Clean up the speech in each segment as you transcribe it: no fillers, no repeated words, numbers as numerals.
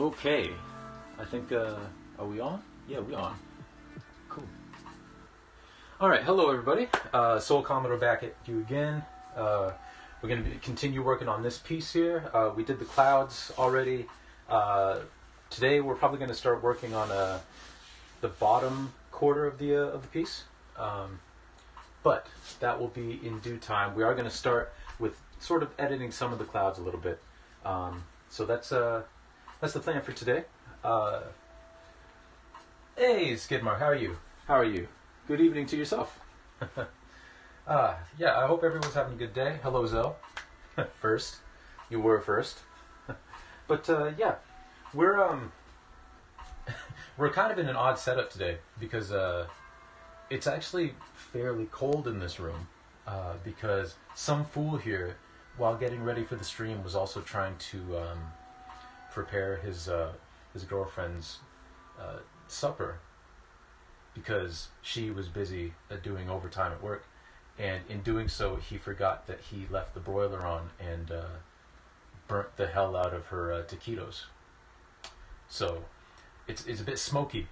Okay, I think, are we on? Yeah, we're on. Cool. Alright, hello everybody. Soul Commodore back at you again. We're going to continue working on this piece here. We did the clouds already. Today we're probably going to start working on the bottom quarter of the piece. But that will be in due time. We are going to start with sort of editing some of the clouds a little bit. So that's the plan for today. Hey, Skidmar, how are you? How are you? Good evening to yourself. Yeah, I hope everyone's having a good day. Hello, Zell. First. You were first. But, yeah, we're kind of in an odd setup today because, it's actually fairly cold in this room, because some fool here, while getting ready for the stream, was also trying to, prepare his girlfriend's, supper, because she was busy doing overtime at work, and in doing so he forgot that he left the broiler on and burnt the hell out of her taquitos. So it's a bit smoky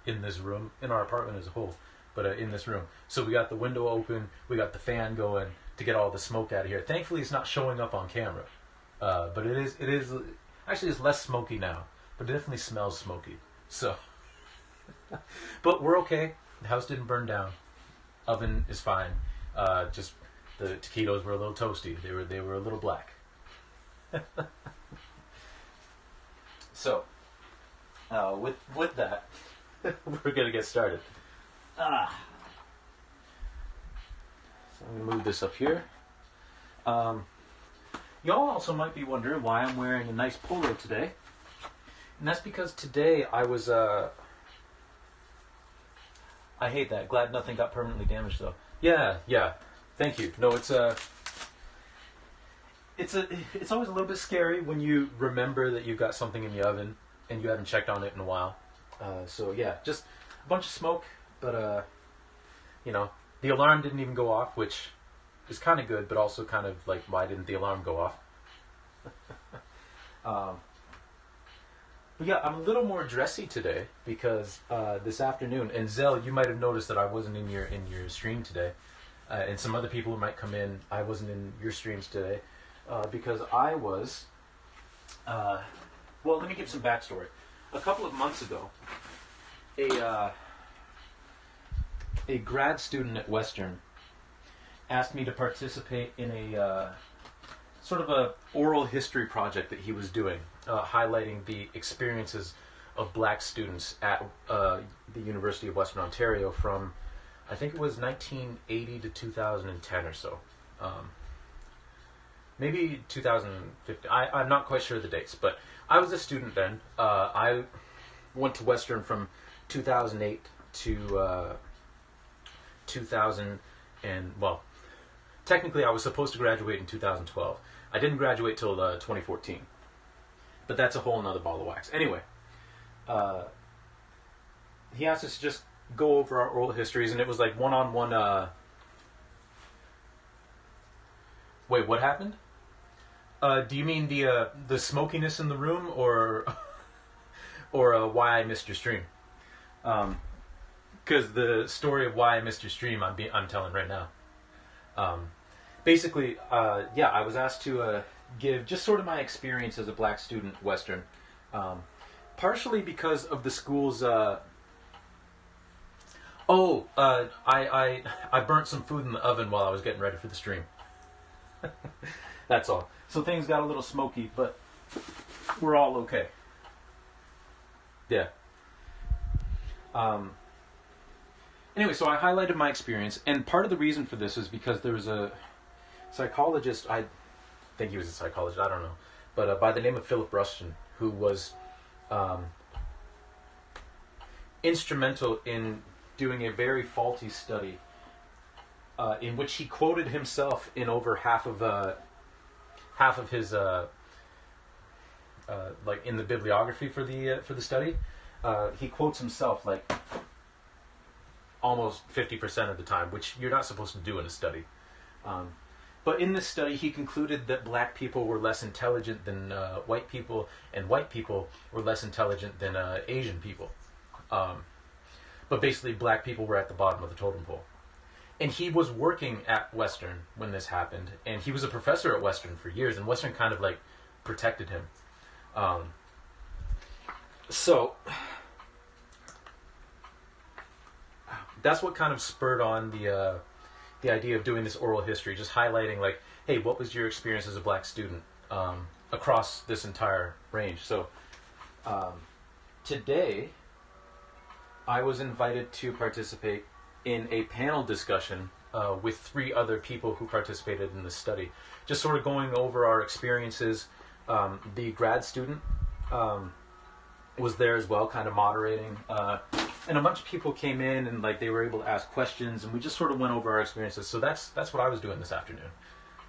in this room, in our apartment as a whole, but in this room. So we got the window open, we got the fan going to get all the smoke out of here. Thankfully it's not showing up on camera, but it is actually it's less smoky now, but it definitely smells smoky. So, but we're okay. The house didn't burn down. Oven is fine. Just the taquitos were a little toasty. They were a little black. So, with that, we're gonna get started. So I'm gonna move this up here. Y'all also might be wondering why I'm wearing a nice polo today. And that's because today I was, I hate that. Glad nothing got permanently damaged though. Yeah. Thank you. No, it's always a little bit scary when you remember that you've got something in the oven and you haven't checked on it in a while. So yeah, just a bunch of smoke, but you know, the alarm didn't even go off, which is kind of good, but also kind of like, why didn't the alarm go off? But yeah, I'm a little more dressy today because this afternoon, and Zell, you might have noticed that I wasn't in your stream today, and some other people who might come in, I wasn't in your streams today, because I was, well, let me give some backstory. A couple of months ago, a grad student at Western asked me to participate in a sort of a oral history project that he was doing, highlighting the experiences of black students at the University of Western Ontario from, I think it was 1980 to 2010 or so. Maybe 2015. I'm not quite sure of the dates, but I was a student then. I went to Western from 2008 to 2000, and well, technically I was supposed to graduate in 2012. I didn't graduate till 2014. But that's a whole nother ball of wax. Anyway, he asked us to just go over our oral histories, and it was like one-on-one. Wait, what happened? Do you mean the smokiness in the room, or why I missed your stream? Because the story of why I missed your stream, I'm telling right now. Basically, yeah, I was asked to give just sort of my experience as a black student at Western, partially because of the school's. I burnt some food in the oven while I was getting ready for the stream. That's all. So things got a little smoky, but we're all okay. Yeah. Anyway, so I highlighted my experience, and part of the reason for this is because there was a psychologist, I think he was a psychologist, I don't know, but by the name of Philip Rustin, who was instrumental in doing a very faulty study in which he quoted himself in over half of his like in the bibliography for the study. He quotes himself like almost 50% of the time, which you're not supposed to do in a study. But in this study, he concluded that black people were less intelligent than white people, and white people were less intelligent than Asian people. But basically, black people were at the bottom of the totem pole. And he was working at Western when this happened, and he was a professor at Western for years, and Western kind of like protected him. So that's what kind of spurred on the idea of doing this oral history, just highlighting like, hey, what was your experience as a black student across this entire range? So today, I was invited to participate in a panel discussion with 3 other people who participated in this study, just sort of going over our experiences. The grad student was there as well, kind of moderating, and a bunch of people came in and like they were able to ask questions, and we just sort of went over our experiences. So that's what I was doing this afternoon.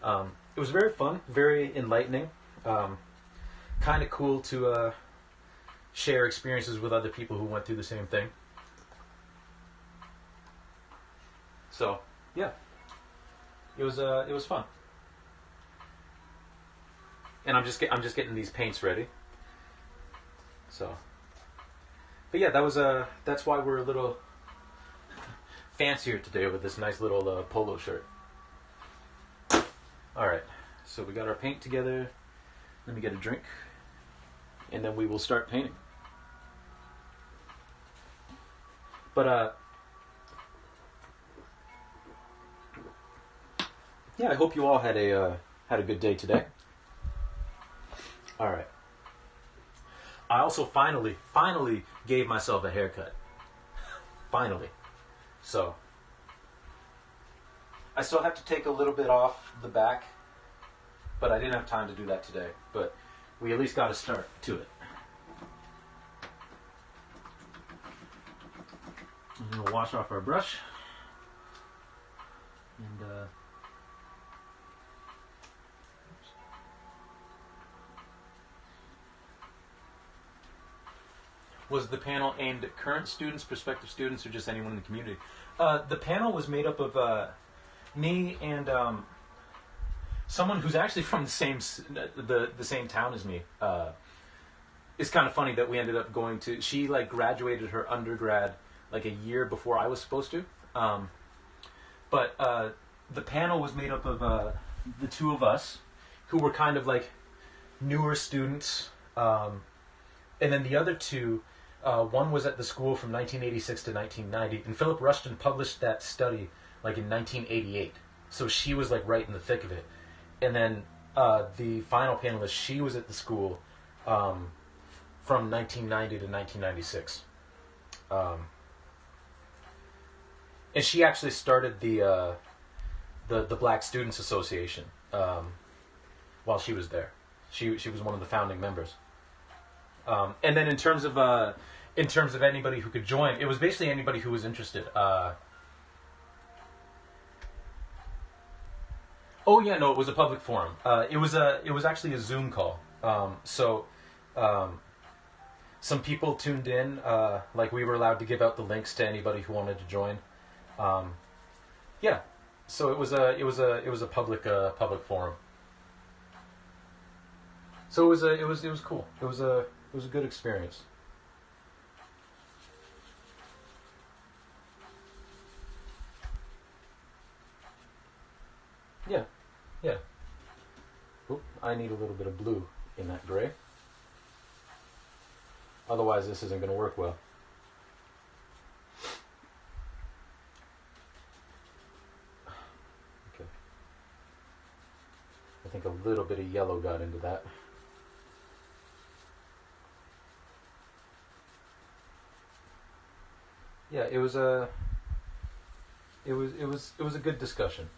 It was very fun, very enlightening, kind of cool to share experiences with other people who went through the same thing. So yeah, it was fun, and I'm just getting these paints ready. So, but yeah, that's why we're a little fancier today with this nice little polo shirt. All right, so we got our paint together. Let me get a drink, and then we will start painting. But yeah, I hope you all had a good day today. All right. I also finally gave myself a haircut. Finally. So I still have to take a little bit off the back, but I didn't have time to do that today. But we at least got to start to it. I'm going to wash off our brush. And was the panel aimed at current students, prospective students, or just anyone in the community? The panel was made up of me and someone who's actually from the same town as me. It's kind of funny that we ended up going to. She like graduated her undergrad like a year before I was supposed to. But the panel was made up of the 2 of us, who were kind of like newer students, and then the other 2. One was at the school from 1986 to 1990, and Philip Rushton published that study like in 1988. So she was like right in the thick of it. And then the final panelist, she was at the school from 1990 to 1996. And she actually started the Black Students Association while she was there. She was one of the founding members. And then in terms of anybody who could join, it was basically anybody who was interested. Oh yeah, no, it was a public forum. It was actually a Zoom call. So some people tuned in. Like we were allowed to give out the links to anybody who wanted to join. Yeah, so it was a public forum. So it was cool. It was a good experience. Yeah. Oop, I need a little bit of blue in that gray. Otherwise, this isn't going to work well. Okay. I think a little bit of yellow got into that. Yeah, it was a good discussion.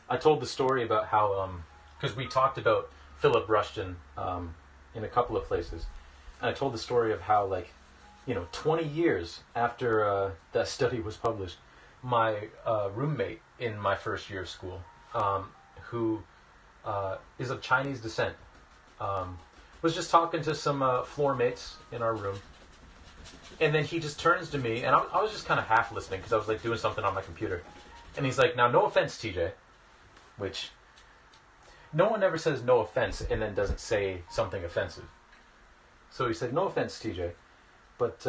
I told the story about how, because we talked about Philip Rushton in a couple of places, and I told the story of how, 20 years after that study was published, my roommate in my first year of school, who is of Chinese descent, was just talking to some floor mates in our room, And then he just turns to me, and I was just kind of half listening because I was like doing something on my computer. And he's like, "Now, no offense, TJ," which no one ever says no offense and then doesn't say something offensive. So he said, "No offense, TJ, but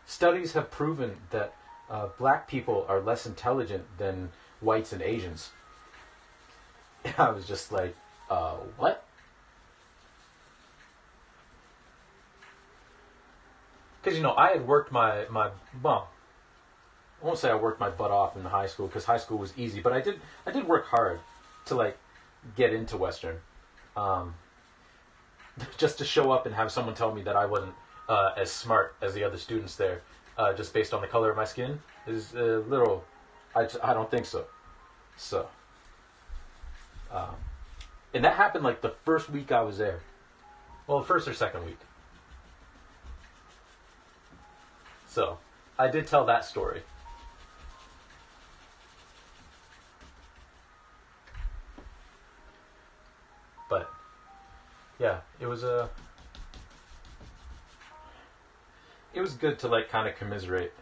studies have proven that black people are less intelligent than whites and Asians." And I was just like, what? Because, I had worked well, I won't say I worked my butt off in high school, because high school was easy, but I did work hard to, like, get into Western. Just to show up and have someone tell me that I wasn't as smart as the other students there, just based on the color of my skin, is a little, I don't think so. So, and that happened, like, the first week I was there. Well, the first or second week. So, I did tell that story. But, yeah, it was good to, like, kind of commiserate.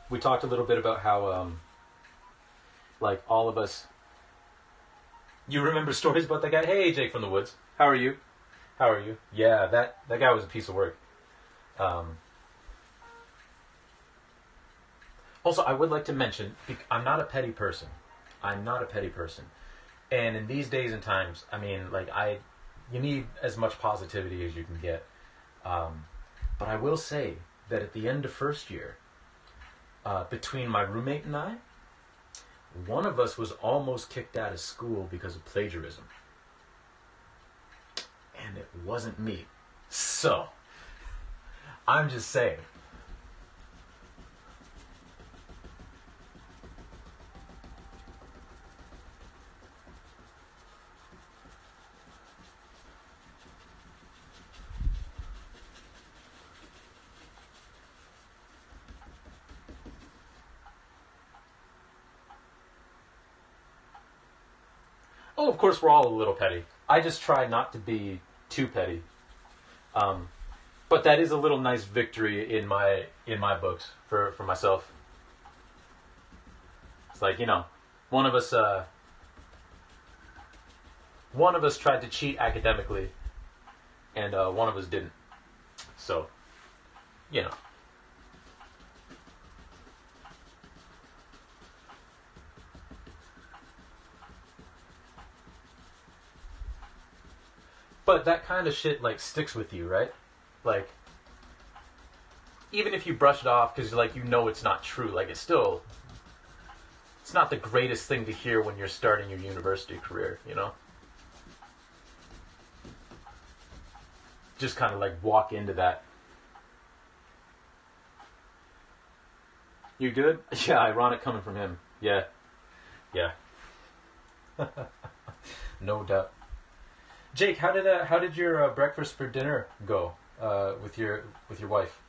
We talked a little bit about how, like, all of us... You remember stories about that guy? Hey, Jake from the Woods. How are you? How are you? Yeah, that guy was a piece of work. Also, I would like to mention, I'm not a petty person. I'm not a petty person. And in these days and times, I mean, like, you need as much positivity as you can get. But I will say that at the end of first year, between my roommate and I, one of us was almost kicked out of school because of plagiarism. And it wasn't me. So, I'm just saying. Oh, of course, we're all a little petty. I just try not to be too petty. But that is a little nice victory in my books for myself. It's like, one of us tried to cheat academically, and one of us didn't. So, But that kind of shit, like, sticks with you, right? Like, even if you brush it off because, like, it's not true, like, it's not the greatest thing to hear when you're starting your university career, Just kind of, like, walk into that. You good? Yeah, ironic coming from him. Yeah. No doubt. Jake, how did your breakfast for dinner go with your wife?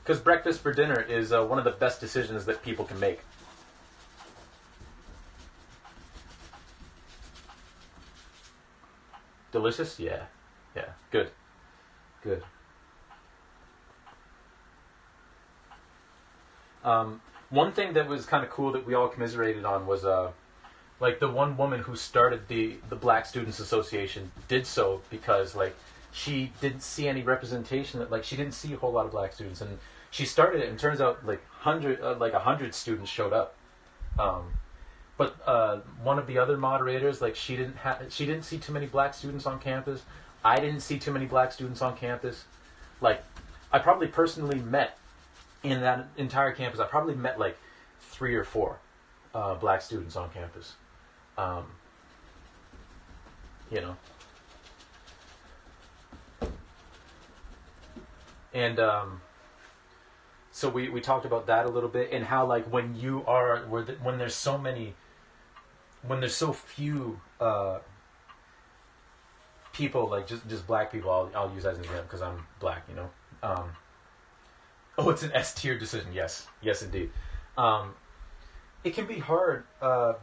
Because breakfast for dinner is one of the best decisions that people can make. Delicious? Yeah. Good. One thing that was kind of cool that we all commiserated on was like, the one woman who started the Black Students Association did so because, like, she didn't see any representation. Like, she didn't see a whole lot of black students, and she started it. And it turns out, like, 100 students showed up. But one of the other moderators, like, she didn't see too many black students on campus. I didn't see too many black students on campus. Like, I probably personally met in that entire campus. I probably met like 3 or 4 black students on campus. And so we talked about that a little bit, and how, like, when there's so few people, like, just black people, I'll use that as an example because I'm black, Oh, it's an S tier decision. Yes, indeed. it can be hard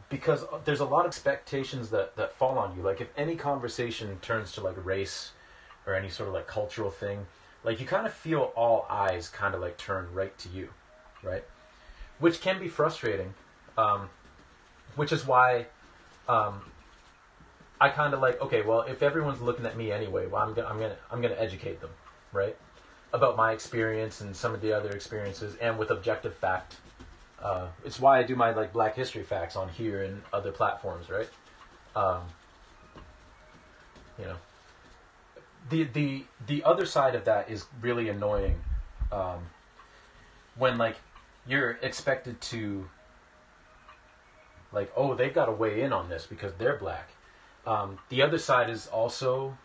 because there's a lot of expectations that fall on you. Like if any conversation turns to like race or any sort of like cultural thing, like you kind of feel all eyes kind of like turn right to you, right? Which can be frustrating. Which is why I kind of like, okay, well, if everyone's looking at me anyway, well, I'm gonna educate them, right, about my experience and some of the other experiences, and with objective fact. It's why I do my like Black History facts on here and other platforms, right? Um, you know, the other side of that is really annoying when like you're expected to like, oh, they've got to weigh in on this because they're black. The other side is also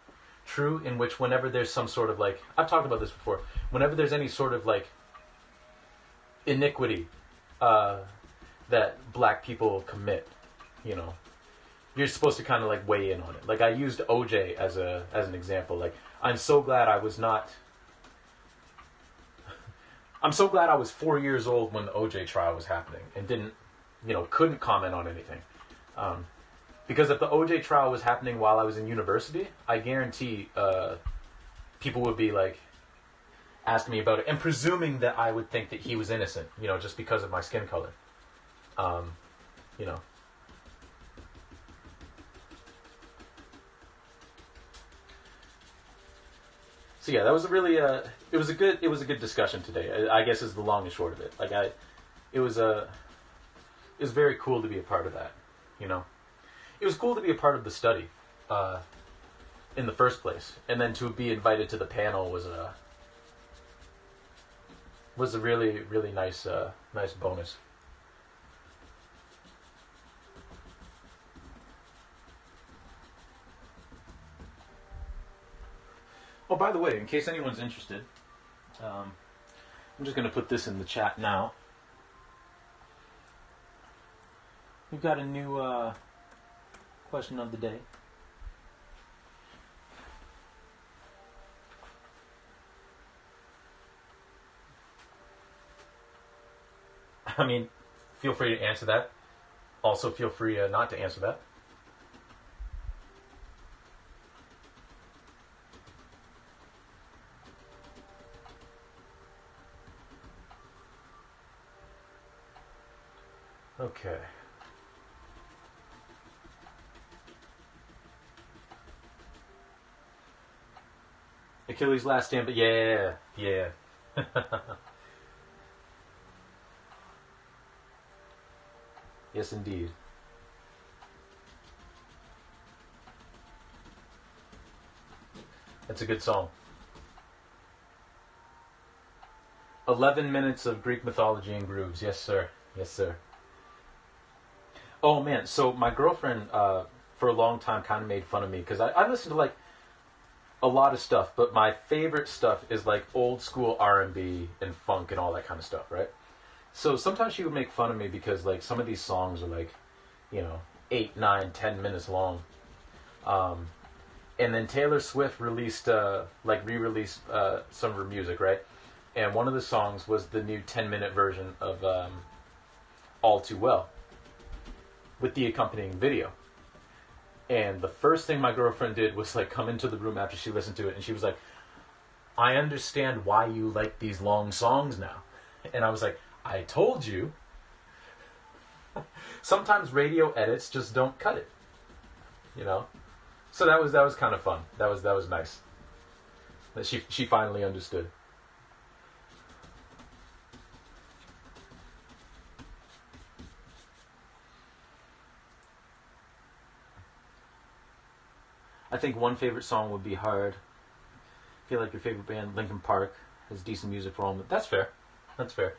true, in which whenever there's some sort of like, I've talked about this before, whenever there's any sort of like iniquity that black people commit, you know, you're supposed to kind of like weigh in on it. Like I used OJ as an example. Like I'm so glad I was 4 years old when the OJ trial was happening and couldn't comment on anything. Because if the OJ trial was happening while I was in university, I guarantee people would be like asking me about it and presuming that I would think that he was innocent, just because of my skin color. You know. So yeah, that was a really it was a good discussion today. I guess is the long and short of it. Like it was very cool to be a part of that. It was cool to be a part of the study in the first place, and then to be invited to the panel was a really really nice bonus. Oh, by the way, in case anyone's interested, I'm just going to put this in the chat now. We've got a new question of the day. I mean, feel free to answer that. Also, feel free not to answer that. Okay. Achilles' last stand, but yeah. Yes, indeed. That's a good song. 11 minutes of Greek mythology and grooves. Yes, sir. Yes, sir. Oh, man. So my girlfriend, for a long time, kind of made fun of me because I listened to, like, a lot of stuff, but my favorite stuff is, like, old school R&B and funk and all that kind of stuff, right? So sometimes she would make fun of me because, like, some of these songs are, like, 8, 9, 10 minutes long. And then Taylor Swift released, re-released some of her music, right? And one of the songs was the new 10-minute version of All Too Well, with the accompanying video. And the first thing my girlfriend did was like come into the room after she listened to it, and she was like, I understand why you like these long songs now. And I was like, I told you. Sometimes radio edits just don't cut it. So that was kind of fun. That was nice. That she finally understood. I think one favorite song would be Hard. I feel like your favorite band, Linkin Park, has decent music for all of them. That's fair. That's fair.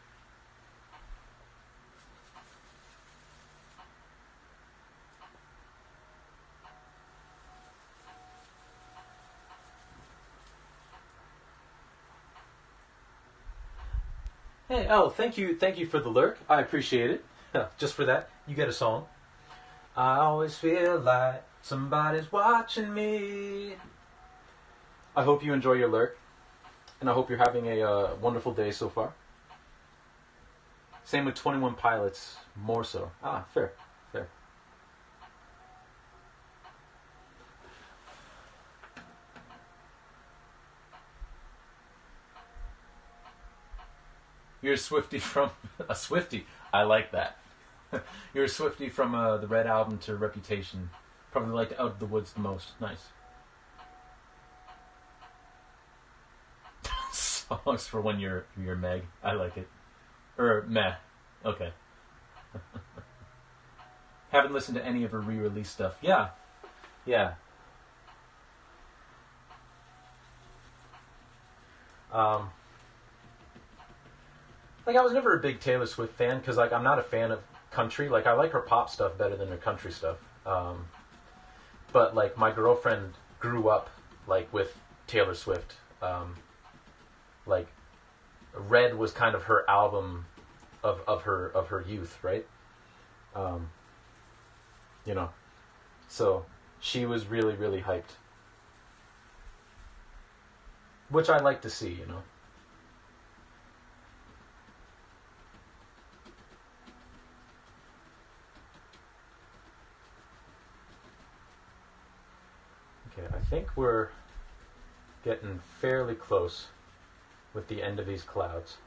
Hey, thank you for the lurk. I appreciate it. Just for that, you get a song. I always feel like somebody's watching me. I hope you enjoy your lurk, and I hope you're having a wonderful day so far. Same with 21 Pilots, more so. Ah, fair, fair. You're a Swiftie from a Swiftie. I like that. You're a Swiftie from the Red Album to Reputation. Probably liked Out of the Woods the most. Nice. Songs for when you're Meg. I like it. Or meh. Okay. Haven't listened to any of her re-release stuff. Yeah. Yeah. Like, I was never a big Taylor Swift fan because, like, I'm not a fan of country. Like, I like her pop stuff better than her country stuff. But, like, my girlfriend grew up, like, with Taylor Swift. Like, Red was kind of her album of her youth, right? You know, so she was really, really hyped, which I like to see, you know. Okay, I think we're getting fairly close with the end of these clouds.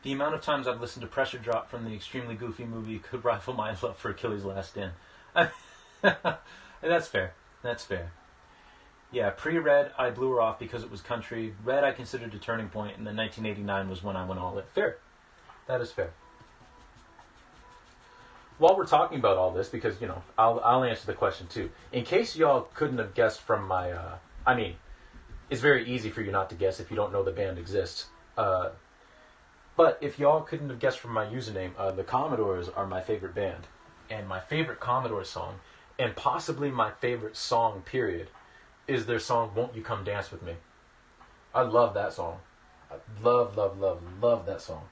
The amount of times I've listened to Pressure Drop from the extremely goofy movie could rival my love for Achilles' Last Stand. That's fair. That's fair. Yeah, pre-Red, I blew her off because it was country. Red, I considered a turning point, and then 1989 was when I went all in. Fair. That is fair. While we're talking about all this, because, you know, I'll answer the question too. In case y'all couldn't have guessed from my, I mean, it's very easy for you not to guess if you don't know the band exists. But if y'all couldn't have guessed from my username, the Commodores are my favorite band. And my favorite Commodore song, and possibly my favorite song, period, is their song, Won't You Come Dance With Me. I love that song. I love, love, love, love that song.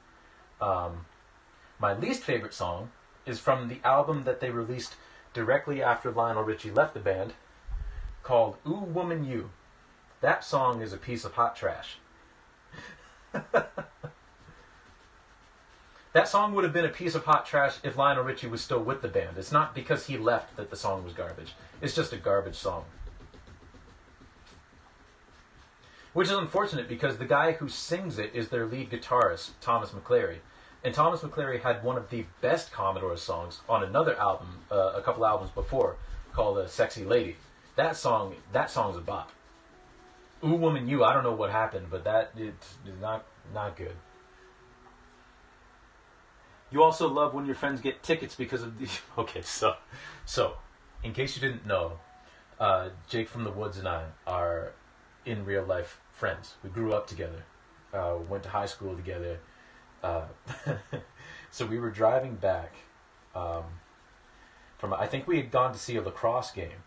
My least favorite song is from the album that they released directly after Lionel Richie left the band, called Ooh Woman You. That song is a piece of hot trash. That song would have been a piece of hot trash if Lionel Richie was still with the band. It's not because he left that the song was garbage. It's just a garbage song. Which is unfortunate because the guy who sings it is their lead guitarist, Thomas McClary. And Thomas McClary had one of the best Commodore songs on another album, a couple albums before, called Sexy Lady. That song's a bop. Ooh Woman You, I don't know what happened, but it's not good. You also love when your friends get tickets because of the... Okay, so, in case you didn't know, Jake from the Woods and I are in real life friends. We grew up together, went to high school together. So we were driving back from... I think we had gone to see a lacrosse game.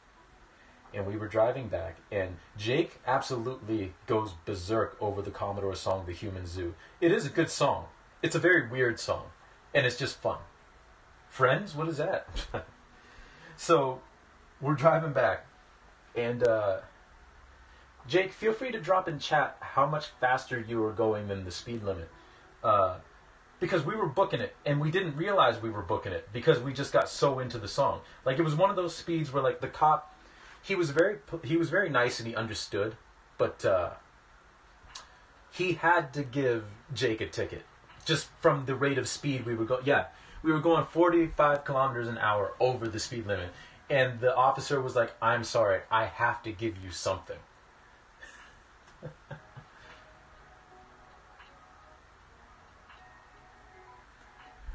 And we were driving back, and Jake absolutely goes berserk over the Commodore song, The Human Zoo. It is a good song. It's a very weird song. And it's just fun. Friends? What is that? So, we're driving back. And, Jake, feel free to drop in chat how much faster you were going than the speed limit. Because we were booking it, and we didn't realize we were booking it, because we just got so into the song. Like, it was one of those speeds where, like, the cop... He was very nice and he understood, but, he had to give Jake a ticket. Just from the rate of speed we were going. Yeah, we were going 45 kilometers an hour over the speed limit. And the officer was like, I'm sorry, I have to give you something.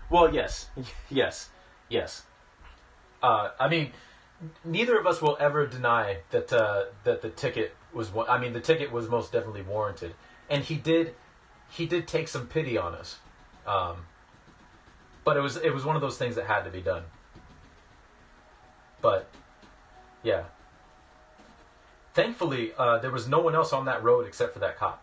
Well, yes. Yes. I mean, neither of us will ever deny that that the ticket was... I mean, the ticket was most definitely warranted. And he did take some pity on us. But it was one of those things that had to be done. But, yeah. Thankfully, there was no one else on that road except for that cop.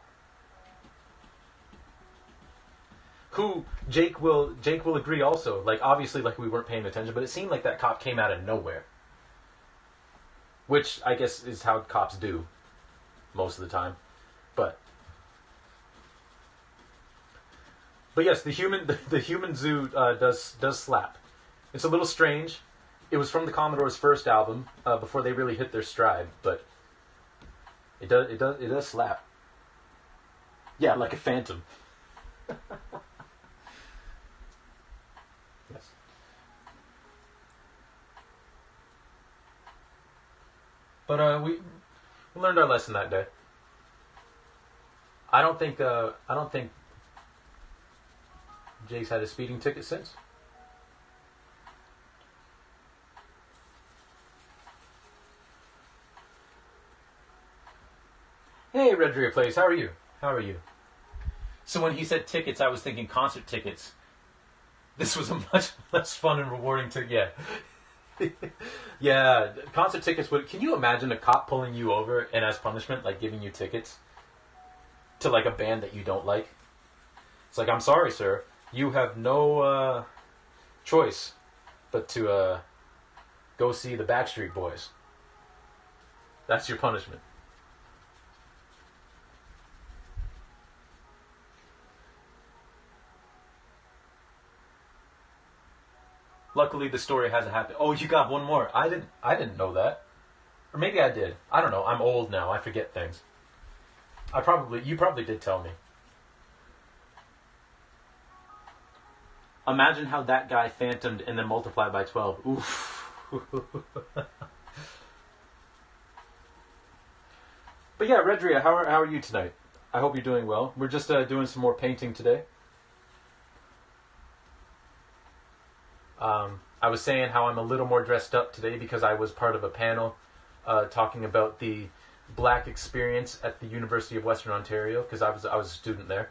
who Jake will agree also. Like, obviously, like, we weren't paying attention, but it seemed like that cop came out of nowhere. Which, I guess, is how cops do most of the time. But yes, the human zoo does slap. It's a little strange. It was from the Commodore's first album before they really hit their stride, but it does slap. Yeah, like a phantom. Yes. But we learned our lesson that day. I don't think Jake's had a speeding ticket since. Hey, Redria Place, how are you? How are you? So when he said tickets, I was thinking concert tickets. This was a much less fun and rewarding ticket. Yeah. Yeah, concert tickets would... Can you imagine a cop pulling you over and as punishment, like, giving you tickets to, like, a band that you don't like? It's like, I'm sorry, sir. You have no choice but to go see the Backstreet Boys. That's your punishment. Luckily, the story hasn't happened. Oh, you got one more. I didn't know that. Or maybe I did. I don't know. I'm old now. I forget things. You probably did tell me. Imagine how that guy phantomed and then multiplied by 12. Oof. But yeah, Redria, how are you tonight? I hope you're doing well. We're just doing some more painting today. I was saying how I'm a little more dressed up today because I was part of a panel talking about the Black experience at the University of Western Ontario because I was a student there.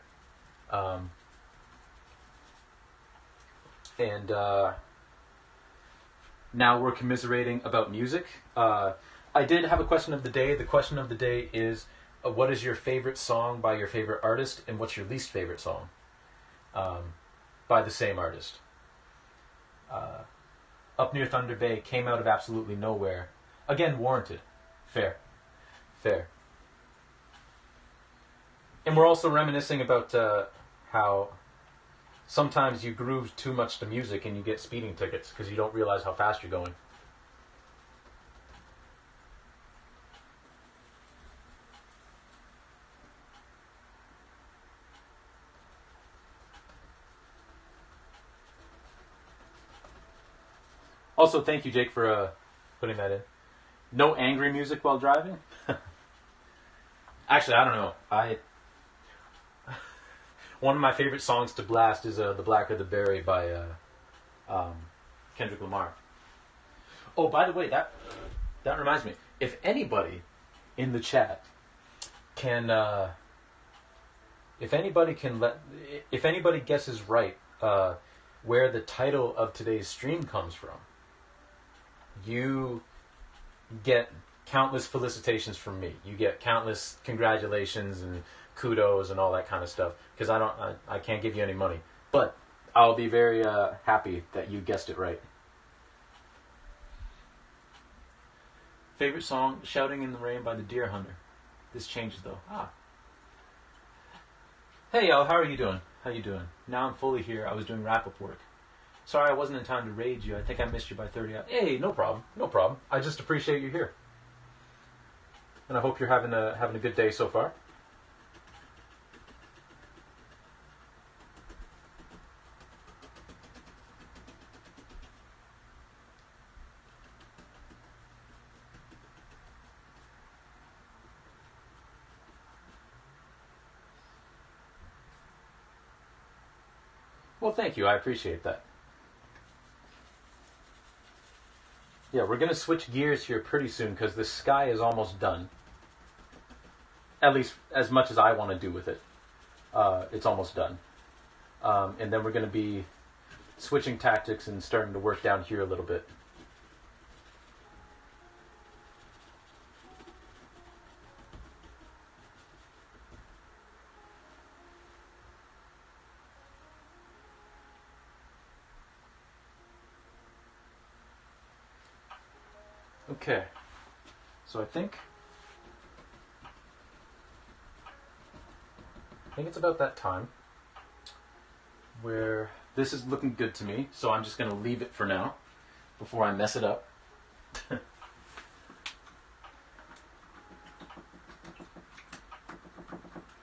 And now we're commiserating about music. I did have a question of the day. The question of the day is, what is your favorite song by your favorite artist, and what's your least favorite song by the same artist? Up Near Thunder Bay came out of absolutely nowhere. Again, warranted. Fair. And we're also reminiscing about how sometimes you groove too much to music and you get speeding tickets because you don't realize how fast you're going. Also, thank you, Jake, for putting that in. No angry music while driving? Actually, I don't know. One of my favorite songs to blast is The Blacker the Berry by Kendrick Lamar. Oh, by the way, that reminds me. If anybody in the chat can... if anybody guesses right where the title of today's stream comes from, you get countless felicitations from me. You get countless congratulations and kudos and all that kind of stuff. Because I can't give you any money. But I'll be very happy that you guessed it right. Favorite song, Shouting in the Rain by the Deer Hunter. This changes though. Hey y'all, how are you doing? How you doing? Now I'm fully here. I was doing wrap-up work. Sorry I wasn't in time to raid you. I think I missed you by 30 hours. Hey, no problem. No problem. I just appreciate you here. And I hope you're having a good day so far. Well, thank you. I appreciate that. Yeah, we're going to switch gears here pretty soon because the sky is almost done. At least as much as I want to do with it. It's almost done. And then we're going to be switching tactics and starting to work down here a little bit. Okay. So I think it's about that time where this is looking good to me. So I'm just going to leave it for now before I mess it up.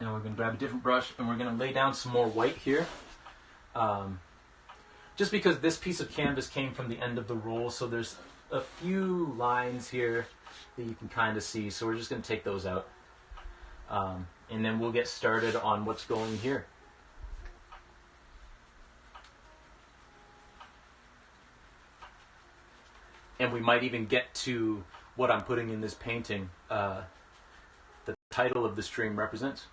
Now we're going to grab a different brush and we're going to lay down some more white here. Just because this piece of canvas came from the end of the roll, so there's a few lines here that you can kind of see. So we're just going to take those out. And then we'll get started on what's going here. And we might even get to what I'm putting in this painting, the title of the stream represents.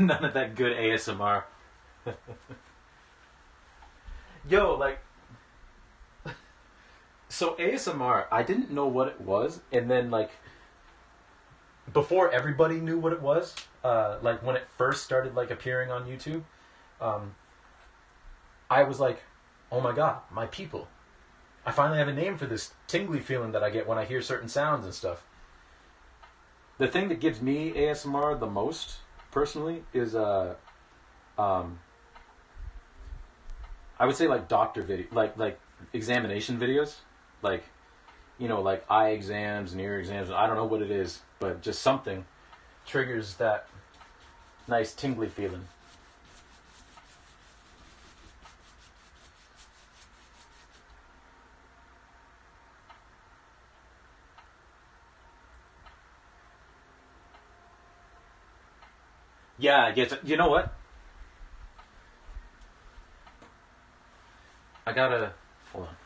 None of that good ASMR. Yo, like, so ASMR, I didn't know what it was, and then like, before everybody knew what it was, like when it first started like appearing on YouTube, I was like, oh my god, my people. I finally have a name for this tingly feeling that I get when I hear certain sounds and stuff. The thing that gives me ASMR the most, personally, is I would say like doctor video, like examination videos, like, you know, like eye exams and ear exams. I don't know what it is, but just something triggers that nice tingly feeling. Yeah, I guess, you know what? I gotta, hold on.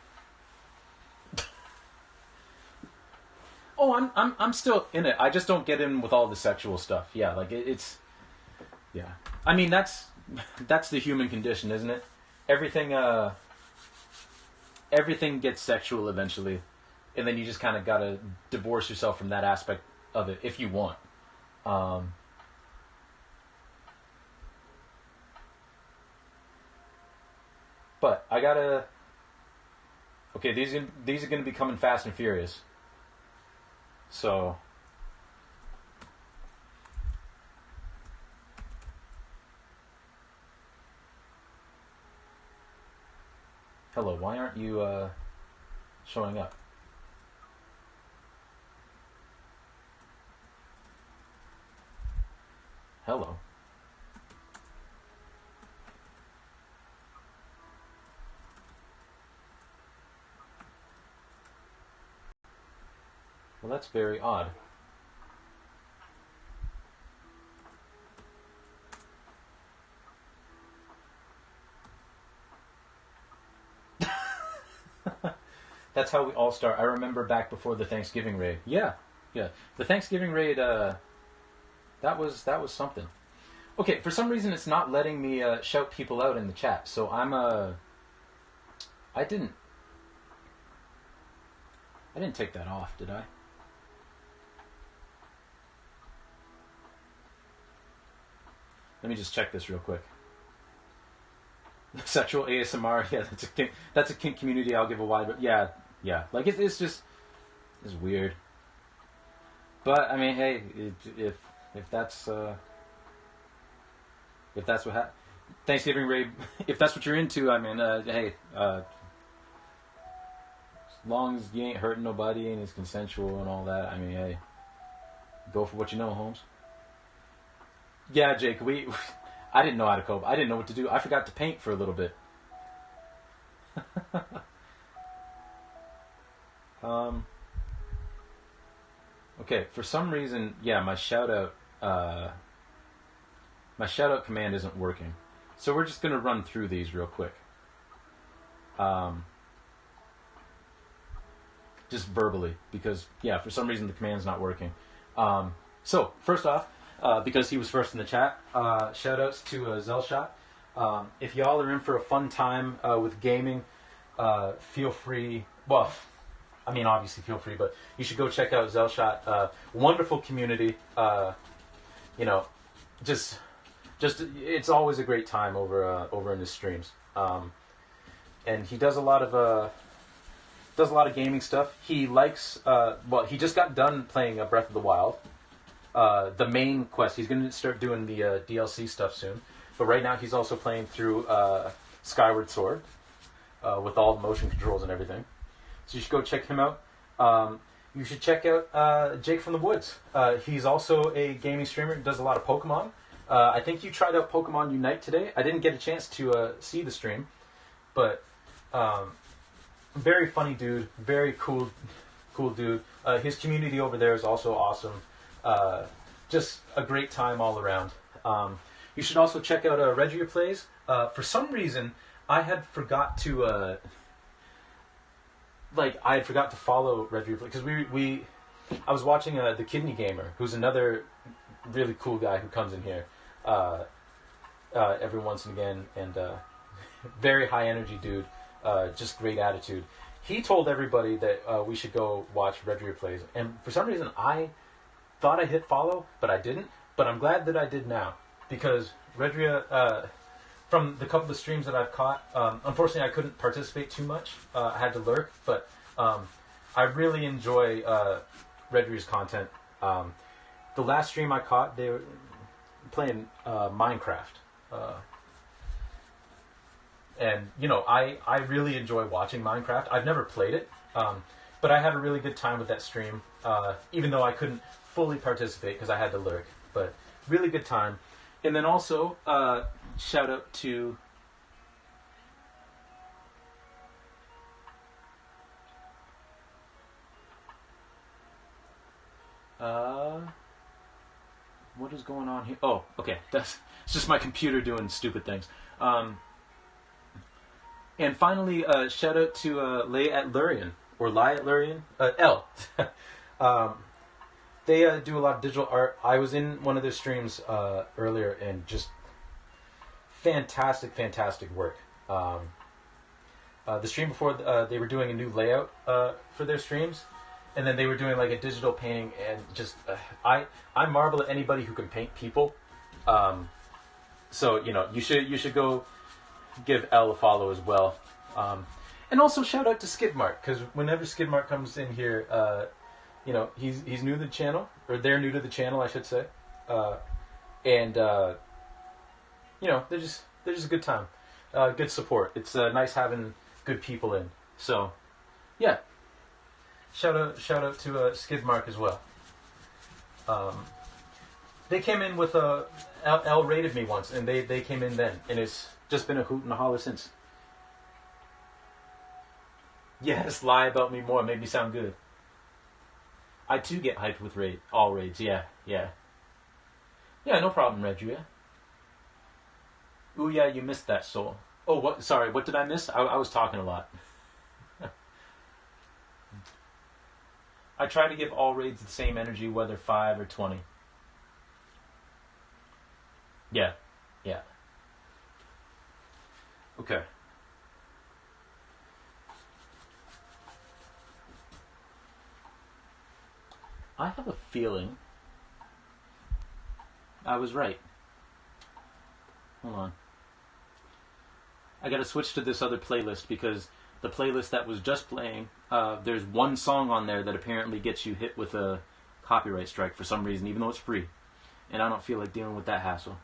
Oh, I'm still in it. I just don't get in with all the sexual stuff. Yeah, like it's, yeah. I mean, that's the human condition, isn't it? Everything gets sexual eventually, and then you just kind of gotta divorce yourself from that aspect of it if you want. But I gotta. Okay, these are gonna be coming fast and furious. So. Hello, why aren't you showing up? Hello. Well, that's very odd. That's how we all start. I remember back before the Thanksgiving raid. Yeah. The Thanksgiving raid, that was something. Okay, for some reason it's not letting me shout people out in the chat. So I didn't take that off, did I? Let me just check this real quick. Sexual ASMR, yeah, that's a kink community I'll give a wide, but yeah, like it's weird. But I mean, hey, if that's what Thanksgiving raid, if that's what you're into, I mean, hey, as long as you ain't hurting nobody and it's consensual and all that, I mean, hey, go for what you know, Holmes. Yeah, Jake, I didn't know how to cope. I didn't know what to do. I forgot to paint for a little bit. Okay, for some reason, yeah, my shout out command isn't working. So we're just going to run through these real quick. Just verbally, because, yeah, for some reason the command's not working. So, first off, because he was first in the chat, shout outs to Zelshot. If y'all are in for a fun time with gaming, feel free, well, I mean, obviously feel free, but you should go check out Zelshot. Wonderful community. you know, just it's always a great time over in his streams. And he does a lot of gaming stuff. He likes he just got done playing Breath of the Wild. The main quest. He's going to start doing the DLC stuff soon. But right now he's also playing through Skyward Sword with all the motion controls and everything. So you should go check him out. You should check out Jake from the Woods. He's also a gaming streamer. Does a lot of Pokemon. I think you tried out Pokemon Unite today. I didn't get a chance to see the stream, but very funny dude, very cool dude. His community over there is also awesome. Just a great time all around. You should also check out Regia Plays. For some reason, I had forgot to follow Regia Plays because I was watching the Kidney Gamer, who's another really cool guy who comes in here every once and again, and very high energy dude, just great attitude. He told everybody that we should go watch Regia Plays, and for some reason I thought I hit follow, but I didn't. But I'm glad that I did now, because Regia, from the couple of streams that I've caught, unfortunately I couldn't participate too much. I had to lurk, but I really enjoy Regia's content. The last stream I caught, they were playing Minecraft. And, you know, I really enjoy watching Minecraft. I've never played it, but I had a really good time with that stream, even though I couldn't fully participate because I had to lurk. But really good time. And then also, shout out to... what is going on here? Oh, okay. It's just my computer doing stupid things. And finally, shout out to Lay at Lurian, or Lie at Lurian, L. They do a lot of digital art. I was in one of their streams earlier, and just fantastic work. The stream before, they were doing a new layout for their streams, and then they were doing like a digital painting, and just I marvel at anybody who can paint people. So you know, you should go give L a follow as well. And also shout out to Skidmark, because whenever Skidmark comes in here, you know, he's new to the channel, or they're new to the channel, I should say. And you know, they're just a good time, good support. It's nice having good people in. So yeah, shout out to Skidmark as well. They came in with L rated me once, and they came in then, and it's just been a hoot and a holler since. Yes, lie about me more, made me sound good. I too get hyped with all raids. Yeah, no problem, Regia. Ooh yeah, you missed that, soul. Oh, what? Sorry, what did I miss? I was talking a lot. I try to give all raids the same energy, whether 5 or 20. Yeah. Okay. I have a feeling I was right. Hold on. I gotta switch to this other playlist, because the playlist that was just playing, there's one song on there that apparently gets you hit with a copyright strike for some reason, even though it's free. And I don't feel like dealing with that hassle.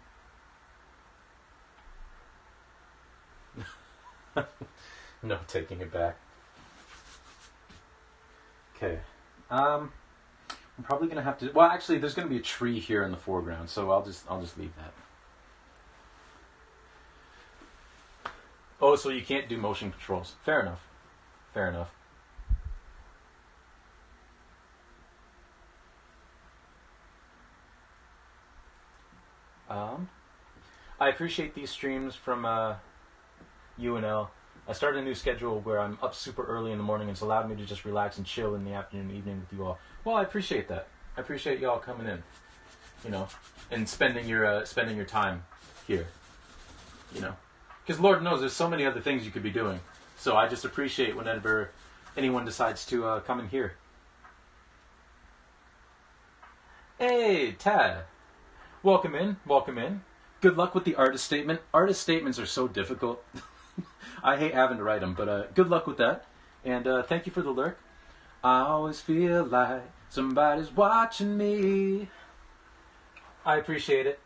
No taking it back. Okay. I'm probably gonna have to. Well, actually, there's gonna be a tree here in the foreground, so I'll just leave that. Oh, so you can't do motion controls. Fair enough. I appreciate these streams from UNL. I started a new schedule where I'm up super early in the morning, and it's allowed me to just relax and chill in the afternoon and evening with you all. Well, I appreciate that. I appreciate y'all coming in, you know, and spending your time here, you know, because Lord knows there's so many other things you could be doing. So I just appreciate whenever anyone decides to come in here. Hey, Tad. Welcome in, welcome in. Good luck with the artist statement. Artist statements are so difficult. I hate having to write them, but good luck with that. And thank you for the lurk. I always feel like somebody's watching me. I appreciate it.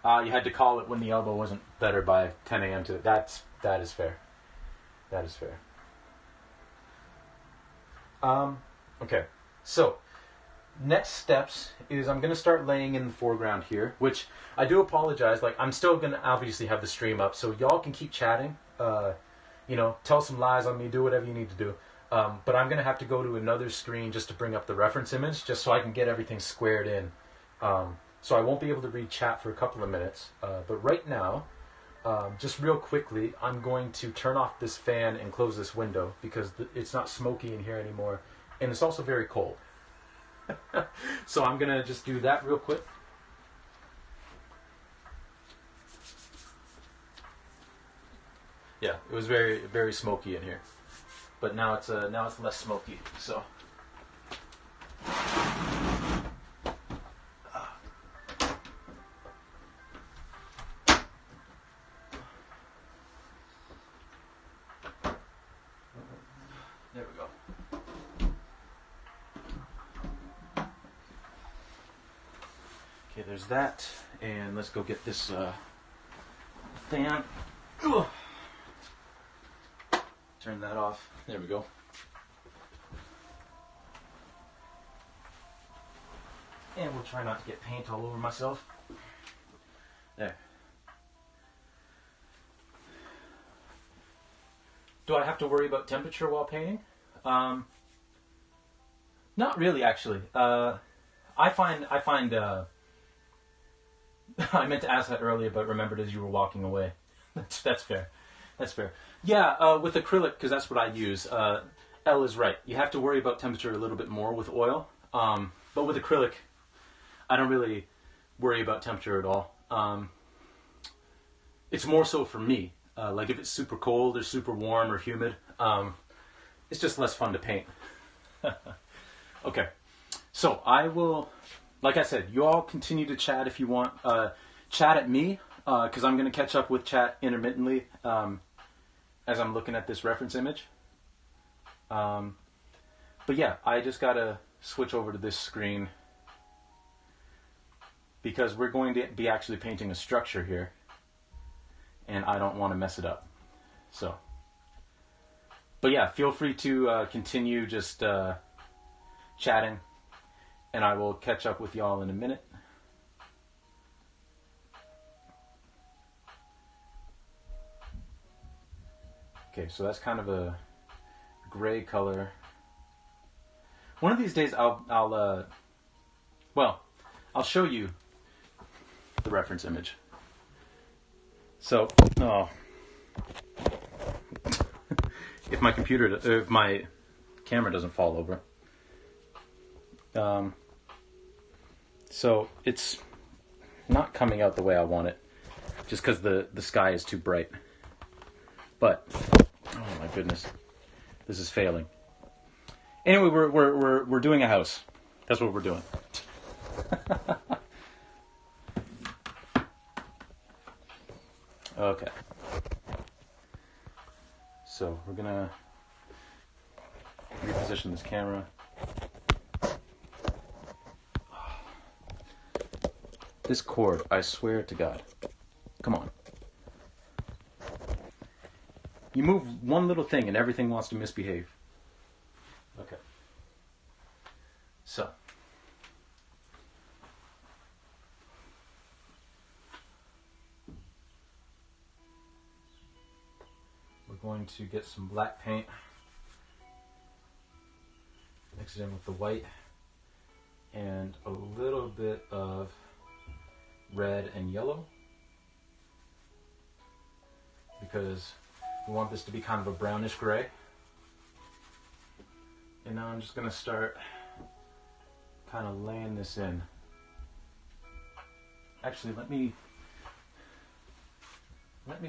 You had to call it when the elbow wasn't better by 10 a.m. to that is fair. That is fair. Okay. So, next steps is I'm going to start laying in the foreground here, which I do apologize. Like, I'm still going to obviously have the stream up, so y'all can keep chatting. Tell some lies on me, do whatever you need to do. But I'm going to have to go to another screen just to bring up the reference image, just so I can get everything squared in. So I won't be able to read chat for a couple of minutes. But right now, just real quickly, I'm going to turn off this fan and close this window because it's not smoky in here anymore. And it's also very cold. So I'm going to just do that real quick. Yeah, it was very, very smoky in here. But now it's less smoky. So there we go. Okay, there's that, and let's go get this fan. Ugh. Turn that off. There we go. And we'll try not to get paint all over myself. There. Do I have to worry about temperature while painting? Not really, actually. I find I meant to ask that earlier, but remembered as you were walking away. That's fair. That's fair. Yeah, with acrylic, because that's what I use, Elle is right. You have to worry about temperature a little bit more with oil. But with acrylic, I don't really worry about temperature at all. It's more so for me. Like if it's super cold or super warm or humid, it's just less fun to paint. Okay. So I will, like I said, you all continue to chat if you want. Chat at me, because I'm going to catch up with chat intermittently as I'm looking at this reference image. But yeah, I just got to switch over to this screen because we're going to be actually painting a structure here, and I don't want to mess it up. So, but yeah, feel free to continue just chatting, and I will catch up with y'all in a minute. Okay, so that's kind of a gray color. One of these days I'll show you the reference image. So, if my if my camera doesn't fall over. So it's not coming out the way I want it, just because the sky is too bright. But oh my goodness, this is failing. Anyway, we're doing a house. That's what we're doing. Okay. So we're gonna reposition this camera. This cord, I swear to God. Come on. You move one little thing and everything wants to misbehave. Okay. So. We're going to get some black paint. Mix it in with the white. And a little bit of red and yellow. Because we want this to be kind of a brownish gray. And now I'm just going to start kind of laying this in. Actually, let me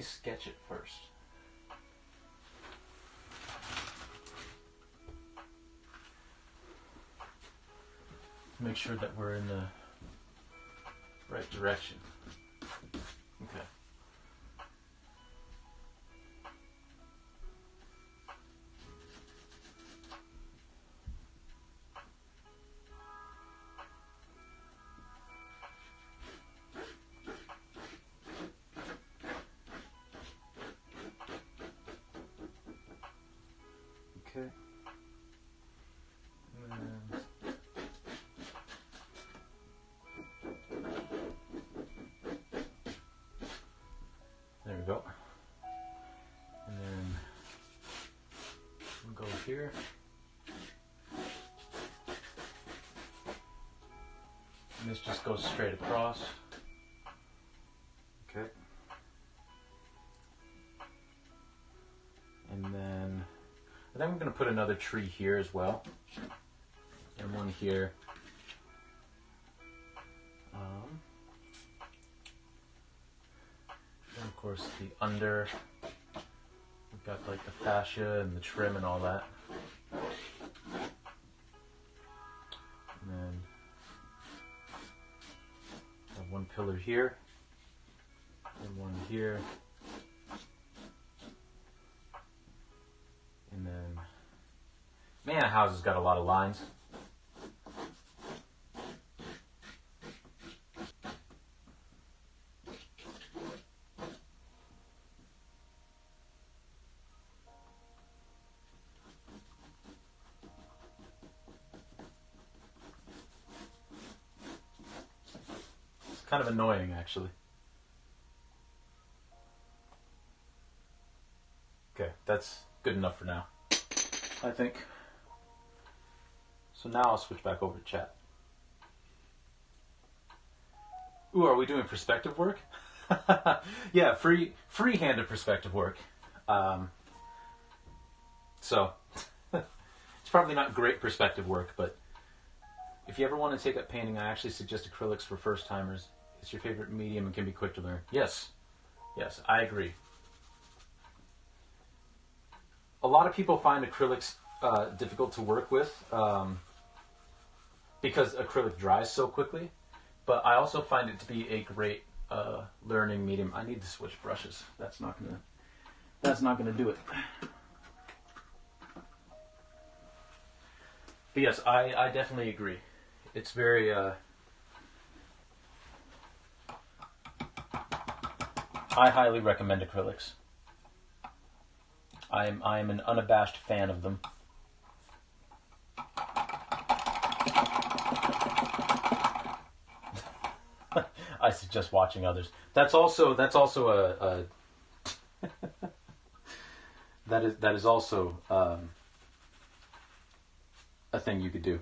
sketch it first. make sure that we're in the right direction. Okay. Okay. And then there we go. And then we'll go here. And this just goes straight across. Okay. And then I think I'm going to put another tree here as well. And one here. And of course the under. We've got like the fascia and the trim and all that. And then have one pillar here. And one here. And then, man, the house has got a lot of lines. It's kind of annoying, actually. Okay, that's good enough for now, I think. So now I'll switch back over to chat. Ooh, are we doing perspective work? Yeah, free-handed perspective work. So it's probably not great perspective work, but if you ever want to take up painting, I actually suggest acrylics for first-timers. It's your favorite medium and can be quick to learn. Yes, I agree. A lot of people find acrylics difficult to work with because acrylic dries so quickly, but I also find it to be a great learning medium. I need to switch brushes. That's not gonna do it. But yes, I definitely agree. It's very I highly recommend acrylics. I am an unabashed fan of them. I suggest watching others. That's also a that is also a thing you could do.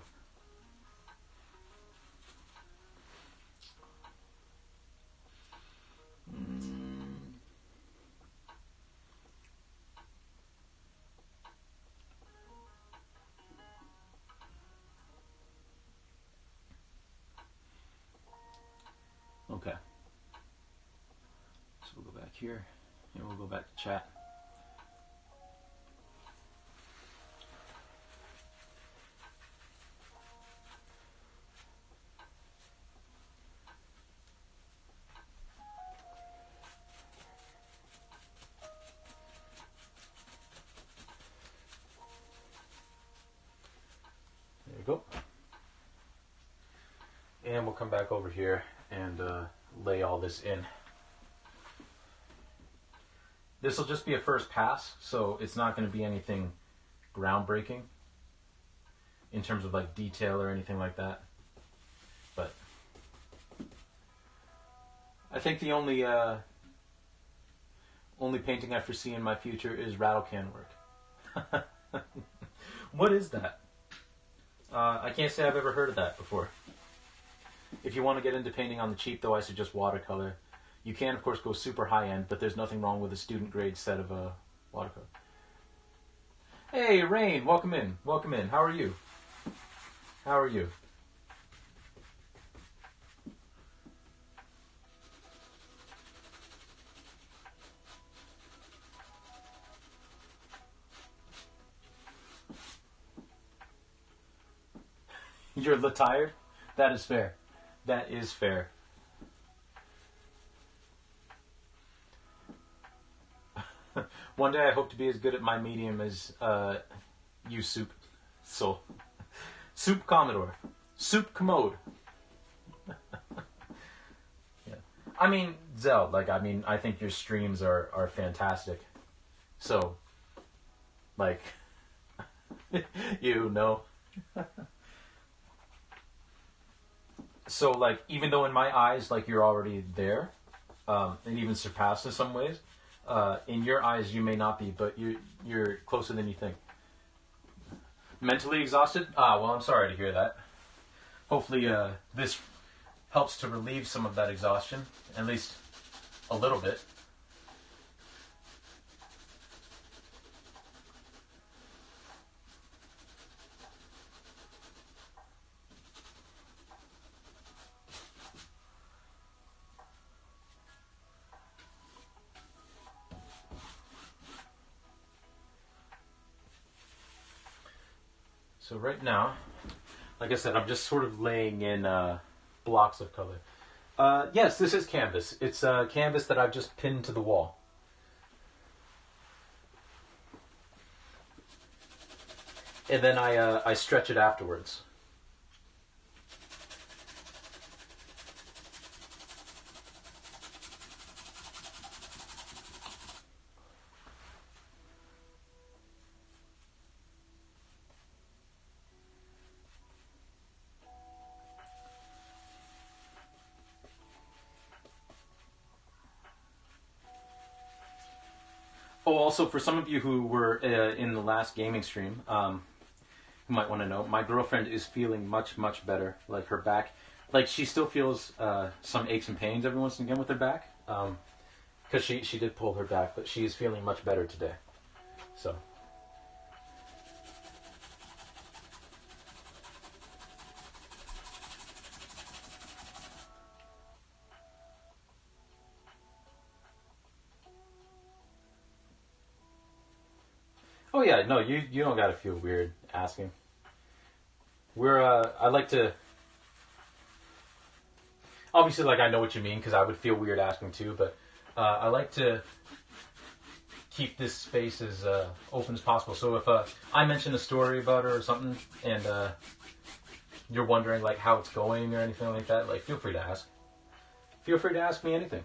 Okay. So we'll go back here and we'll go back to chat. There you go. And we'll come back over here and lay all this in. This will just be a first pass, so it's not going to be anything groundbreaking in terms of like detail or anything like that. But I think the only painting I foresee in my future is rattle can work. What is that? I can't say I've ever heard of that before. If you want to get into painting on the cheap, though, I suggest watercolor. You can, of course, go super high-end, but there's nothing wrong with a student-grade set of watercolor. Hey, Rain, welcome in. Welcome in. How are you? How are you? You're tired? That is fair. That is fair. One day I hope to be as good at my medium as you, Soup. So, Soup Commodore. Soup Commode. Yeah. I mean, Zell, like, I think your streams are fantastic. So, like, you know. So, like, even though in my eyes, like, you're already there, and even surpassed in some ways, in your eyes you may not be, but you're closer than you think. Mentally exhausted? Well, I'm sorry to hear that. Hopefully, this helps to relieve some of that exhaustion, at least a little bit. So right now, like I said, I'm just sort of laying in blocks of color. Yes, this is canvas. It's canvas that I've just pinned to the wall. And then I stretch it afterwards. Oh, also, for some of you who were in the last gaming stream, who might want to know, my girlfriend is feeling much, much better. Like, her back, like, she still feels some aches and pains every once and again with her back. Because she did pull her back, but she is feeling much better today. So. Oh yeah, no, you don't gotta feel weird asking. I like to, obviously, like, I know what you mean, because I would feel weird asking too, but I like to keep this space as open as possible. So if I mention a story about her or something, and you're wondering, like, how it's going or anything like that, like, feel free to ask. Feel free to ask me anything.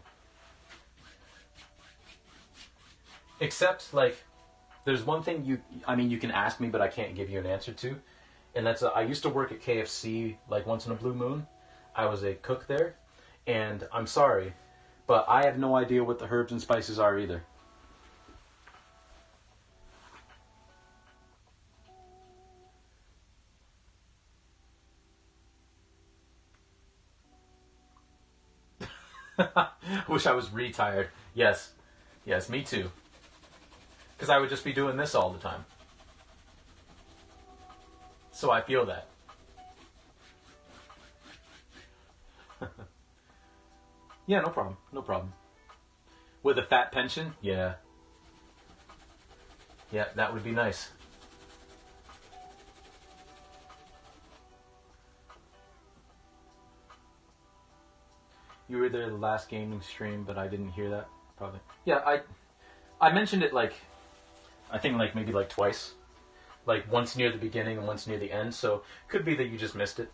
Except, like, there's one thing you can ask me, but I can't give you an answer to. And that's, I used to work at KFC, like, once in a blue moon. I was a cook there. And I'm sorry, but I have no idea what the herbs and spices are either. I wish I was retired. Yes. Yes, me too. Because I would just be doing this all the time. So I feel that. Yeah, no problem. No problem. With a fat pension? Yeah. Yeah, that would be nice. You were there the last gaming stream, but I didn't hear that. Probably. Yeah, I mentioned it, like, I think, like, maybe, like, twice. Like, once near the beginning and once near the end, so could be that you just missed it.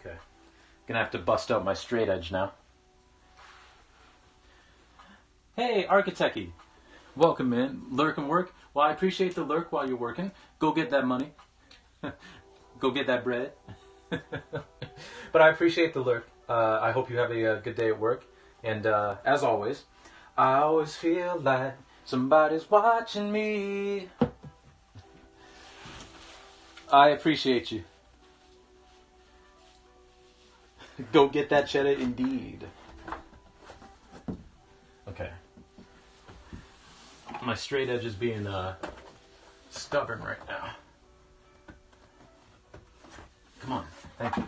Okay. Gonna have to bust out my straight edge now. Hey, Architecty. Welcome in. Lurk and work. Well, I appreciate the lurk while you're working. Go get that money. Go get that bread. But I appreciate the lurk. I hope you have a good day at work. And as always, I always feel like somebody's watching me. I appreciate you. Go get that cheddar indeed. Okay. My straight edge is being stubborn right now. Thank you.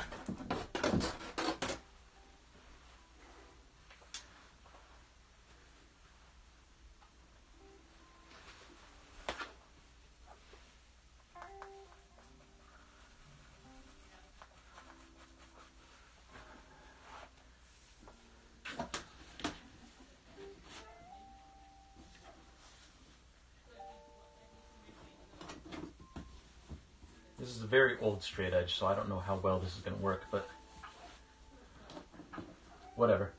This is a very old straight edge, so I don't know how well this is going to work, but whatever.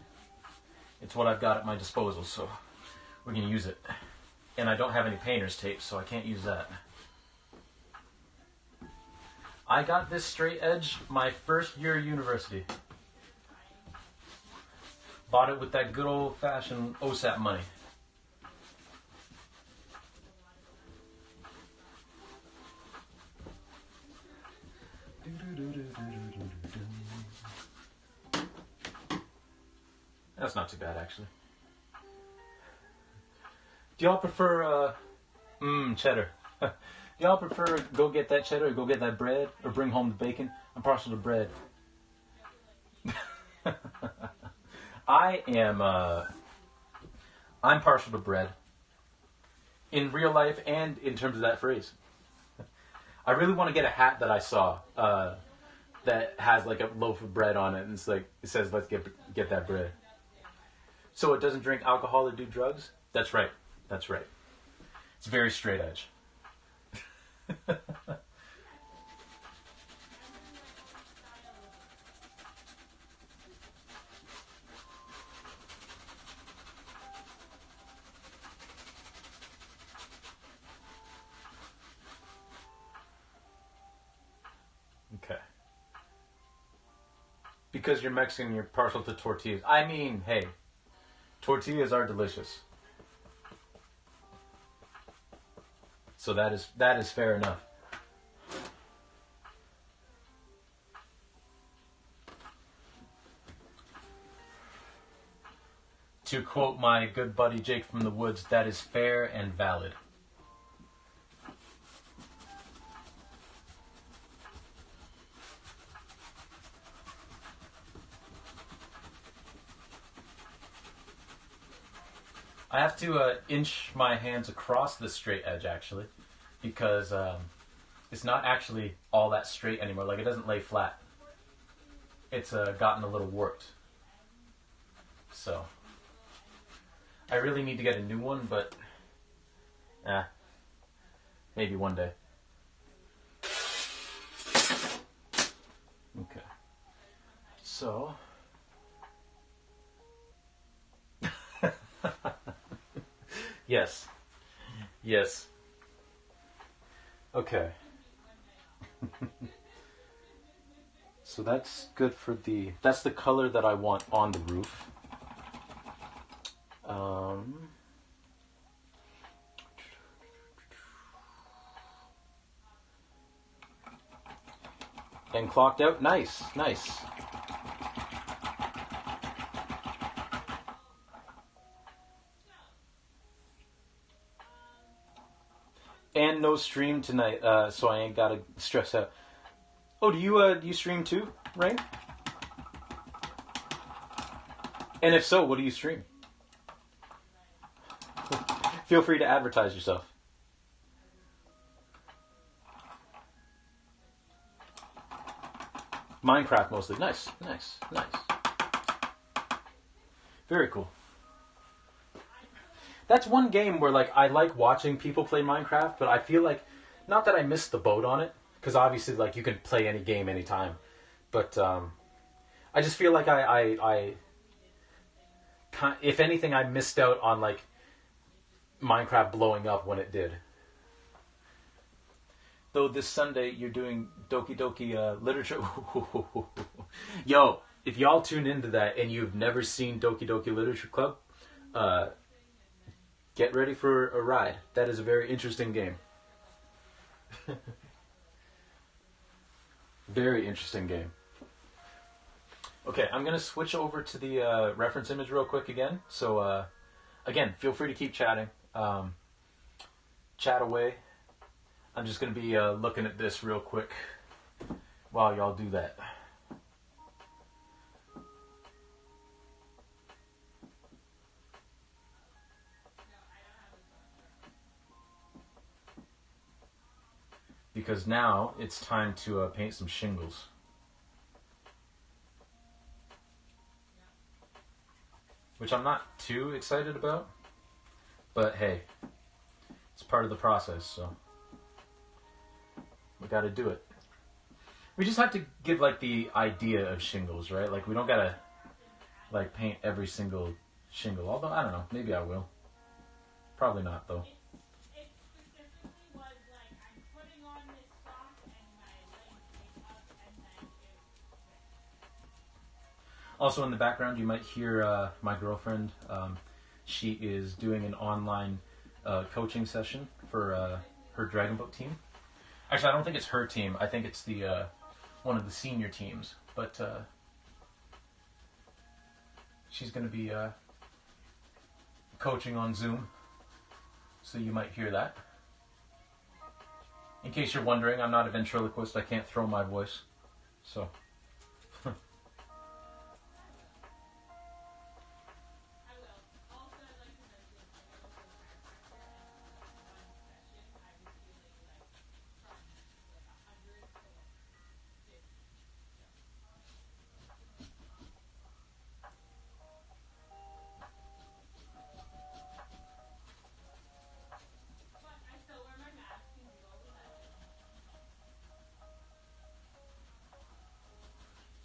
It's what I've got at my disposal, so we're going to use it. And I don't have any painter's tape, so I can't use that. I got this straight edge my first year of university. Bought it with that good old-fashioned OSAP money. That's not too bad, actually. Do y'all prefer, cheddar? Do y'all prefer go get that cheddar or go get that bread or bring home the bacon? I'm partial to bread. I'm partial to bread. In real life and in terms of that phrase. I really want to get a hat that I saw that has like a loaf of bread on it and it's like, it says, let's get that bread. So it doesn't drink alcohol or do drugs? That's right. That's right. It's very straight edge. Okay. Because you're Mexican, you're partial to tortillas. I mean, hey, tortillas are delicious. So that is fair enough. To quote my good buddy Jake from the Woods, that is fair and valid. I have to inch my hands across the straight edge, actually, because it's not actually all that straight anymore. Like, it doesn't lay flat. It's gotten a little warped. So, I really need to get a new one, but maybe one day. Okay. So... Yes. Yes. Okay. So that's good for that's the color that I want on the roof. And clocked out. Nice. Nice. And no stream tonight, so I ain't gotta stress out. Oh, do you stream too, Rain? And if so, what do you stream? Feel free to advertise yourself. Minecraft mostly. Nice, nice, nice. Very cool. That's one game where, like, I like watching people play Minecraft, but I feel like, not that I missed the boat on it, because obviously, like, you can play any game anytime, but I just feel like if anything, I missed out on, like, Minecraft blowing up when it did. Though this Sunday, you're doing Doki Doki literature. Yo, if y'all tune into that and you've never seen Doki Doki Literature Club, get ready for a ride. That is a very interesting game. Very interesting game. Okay, I'm going to switch over to the reference image real quick again. So, again, feel free to keep chatting. Chat away. I'm just going to be looking at this real quick while y'all do that. because now it's time to paint some shingles. Which I'm not too excited about, but hey, it's part of the process, so we gotta do it. We just have to give like the idea of shingles, right? Like we don't gotta like paint every single shingle, although I don't know, maybe I will. Probably not though. Also in the background, you might hear my girlfriend. She is doing an online coaching session for her Dragon Boat team. Actually, I don't think it's her team. I think it's the one of the senior teams. But she's going to be coaching on Zoom, so you might hear that. In case you're wondering, I'm not a ventriloquist. I can't throw my voice, so.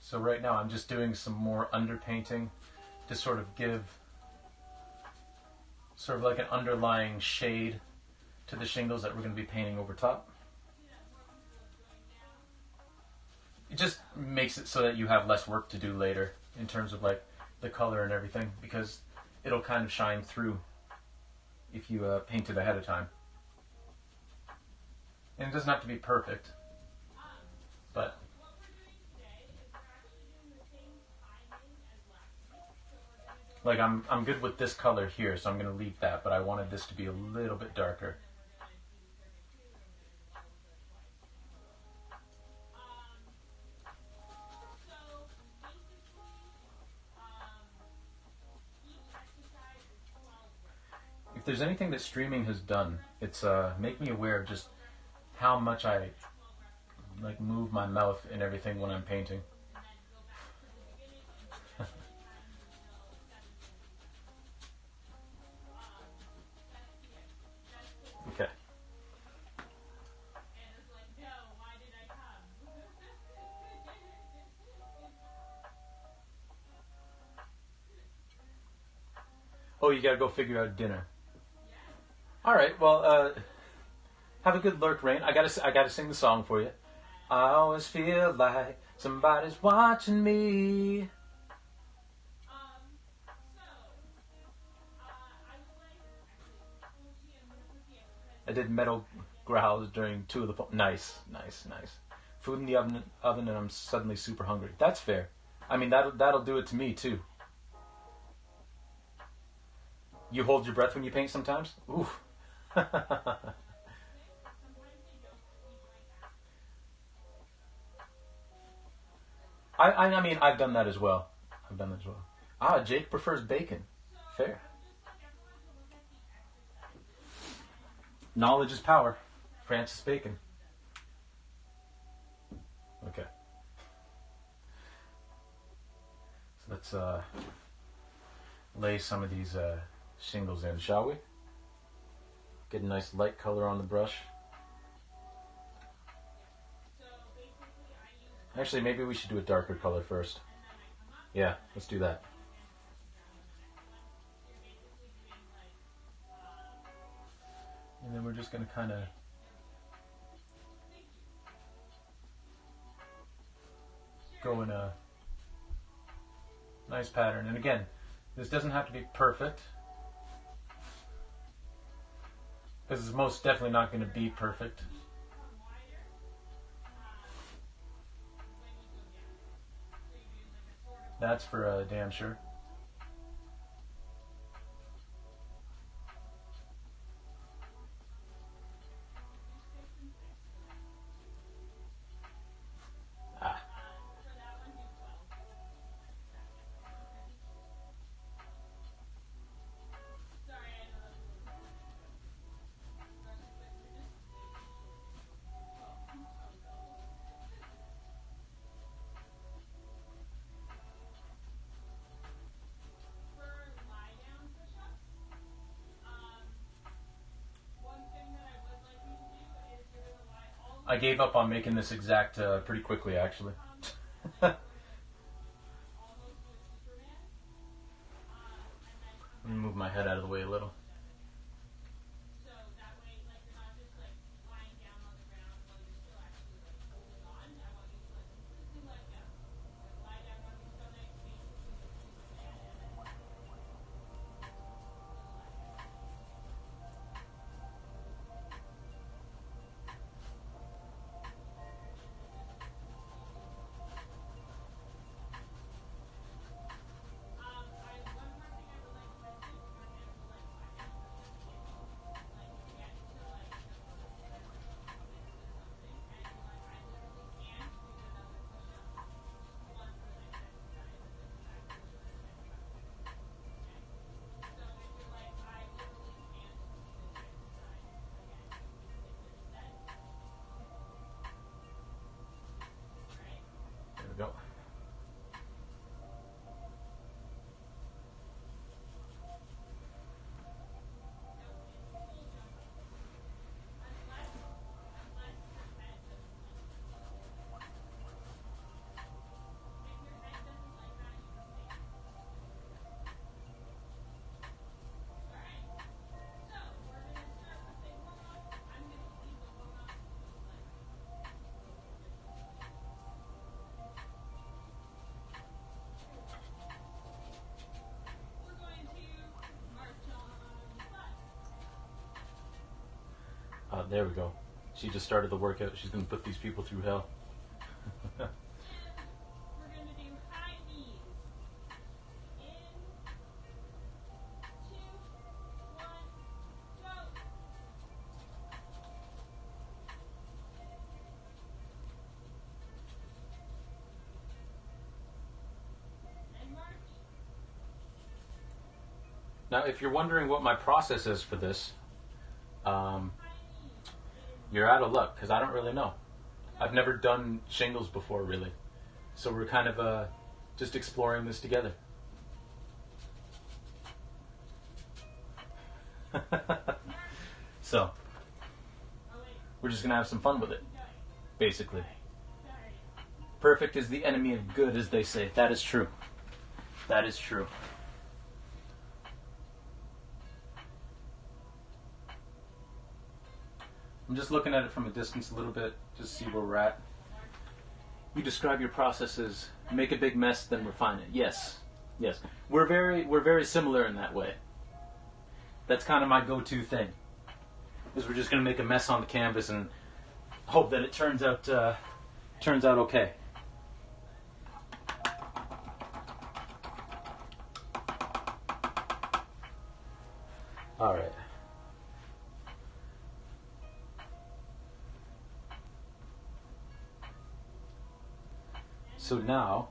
So right now I'm just doing some more underpainting to sort of give sort of like an underlying shade to the shingles that we're going to be painting over top. It just makes it so that you have less work to do later in terms of like the color and everything, because it'll kind of shine through if you paint it ahead of time. And it doesn't have to be perfect, but like I'm good with this color here, so I'm going to leave that, but I wanted this to be a little bit darker. If there's anything that streaming has done, it's make me aware of just how much I like move my mouth and everything when I'm painting. Okay. Oh, you gotta go figure out dinner. All right. Well, have a good lurk, Rain. I gotta sing the song for you. I always feel like somebody's watching me. I did metal growls during 2 of the nice. Food in the oven, and I'm suddenly super hungry. That's fair. I mean, that'll do it to me too. You hold your breath when you paint sometimes? Oof. I mean, I've done that as well. Ah, Jake prefers bacon. Fair. Knowledge is power. Francis Bacon. Okay. So let's lay some of these shingles in, shall we? Get a nice light color on the brush. Actually, maybe we should do a darker color first. Yeah, let's do that. And then we're just going to kind of go in a nice pattern. And again, this doesn't have to be perfect, because it's most definitely not going to be perfect. That's for damn sure. Ah. I gave up on making this exact pretty quickly, actually. Let me move my head out of the way a little. There we go. There we go. She just started the workout. She's going to put these people through hell. We're going to do high knees. In, 2, 1, go. And march. Now, if you're wondering what my process is for this, you're out of luck, because I don't really know. I've never done shingles before, really. So we're kind of just exploring this together. So, we're just going to have some fun with it, basically. Perfect is the enemy of good, as they say. That is true. That is true. I'm just looking at it from a distance a little bit, just to see where we're at. You describe your process as make a big mess, then refine it. Yes, yes. We're very similar in that way. That's kind of my go-to thing. Is we're just going to make a mess on the canvas and hope that it turns out okay. All right. So now,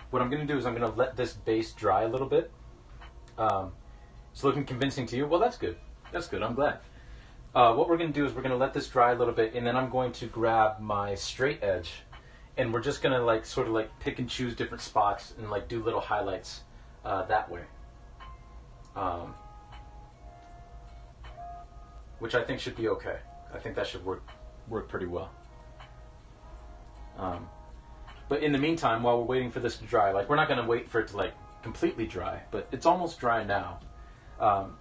what I'm going to do is I'm going to let this base dry a little bit. It's looking convincing to you? Well, that's good. That's good. I'm glad. What we're going to do is we're going to let this dry a little bit, and then I'm going to grab my straight edge, and we're just going to sort of pick and choose different spots and do little highlights that way. Which I think should be okay. I think that should work pretty well. But in the meantime, while we're waiting for this to dry, we're not going to wait for it to completely dry, but it's almost dry now.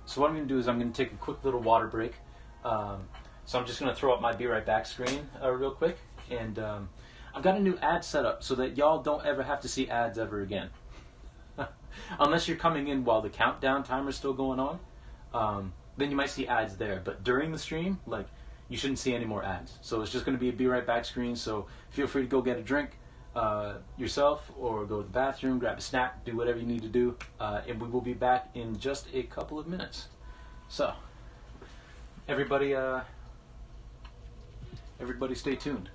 So what I'm going to do is I'm going to take a quick little water break. So I'm just going to throw up my Be Right Back screen real quick. And I've got a new ad set up so that y'all don't ever have to see ads ever again. Unless you're coming in while the countdown timer's still going on, then you might see ads there. But during the stream, you shouldn't see any more ads. So it's just going to be a Be Right Back screen. So feel free to go get a drink yourself, or go to the bathroom, grab a snack, do whatever you need to do, and we will be back in just a couple of minutes. So, everybody stay tuned.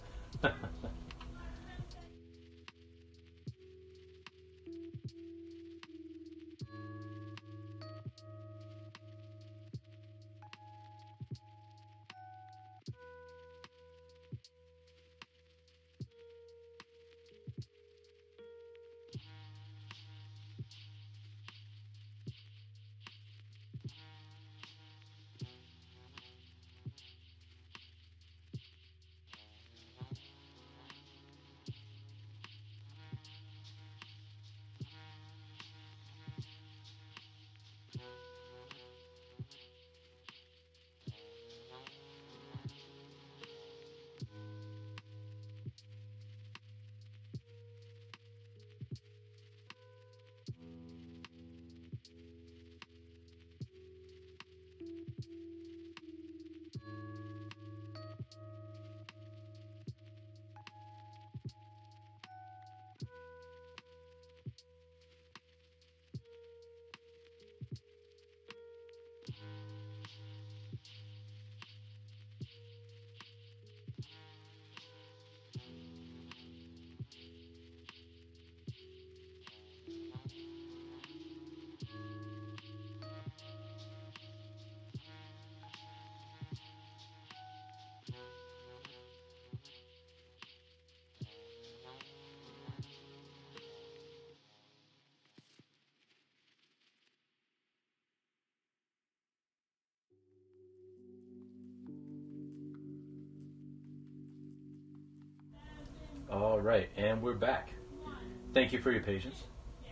All right, and we're back. 1, Thank you for your patience. down.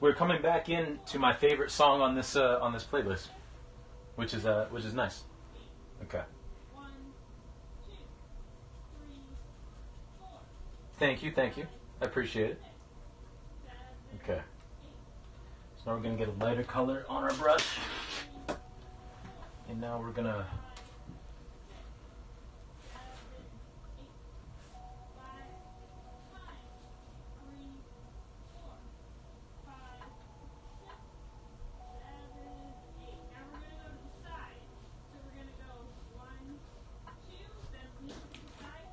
We're coming back in to my favorite song on this playlist, which is nice. 8. Okay. 1, 2, 3, 4. Thank you. I appreciate it. 7, Okay. 8. So now we're gonna get a lighter color on our brush, and now we're gonna. 8. Now we're going to go to the side. So we're going to go 1, 2, then lean to the side,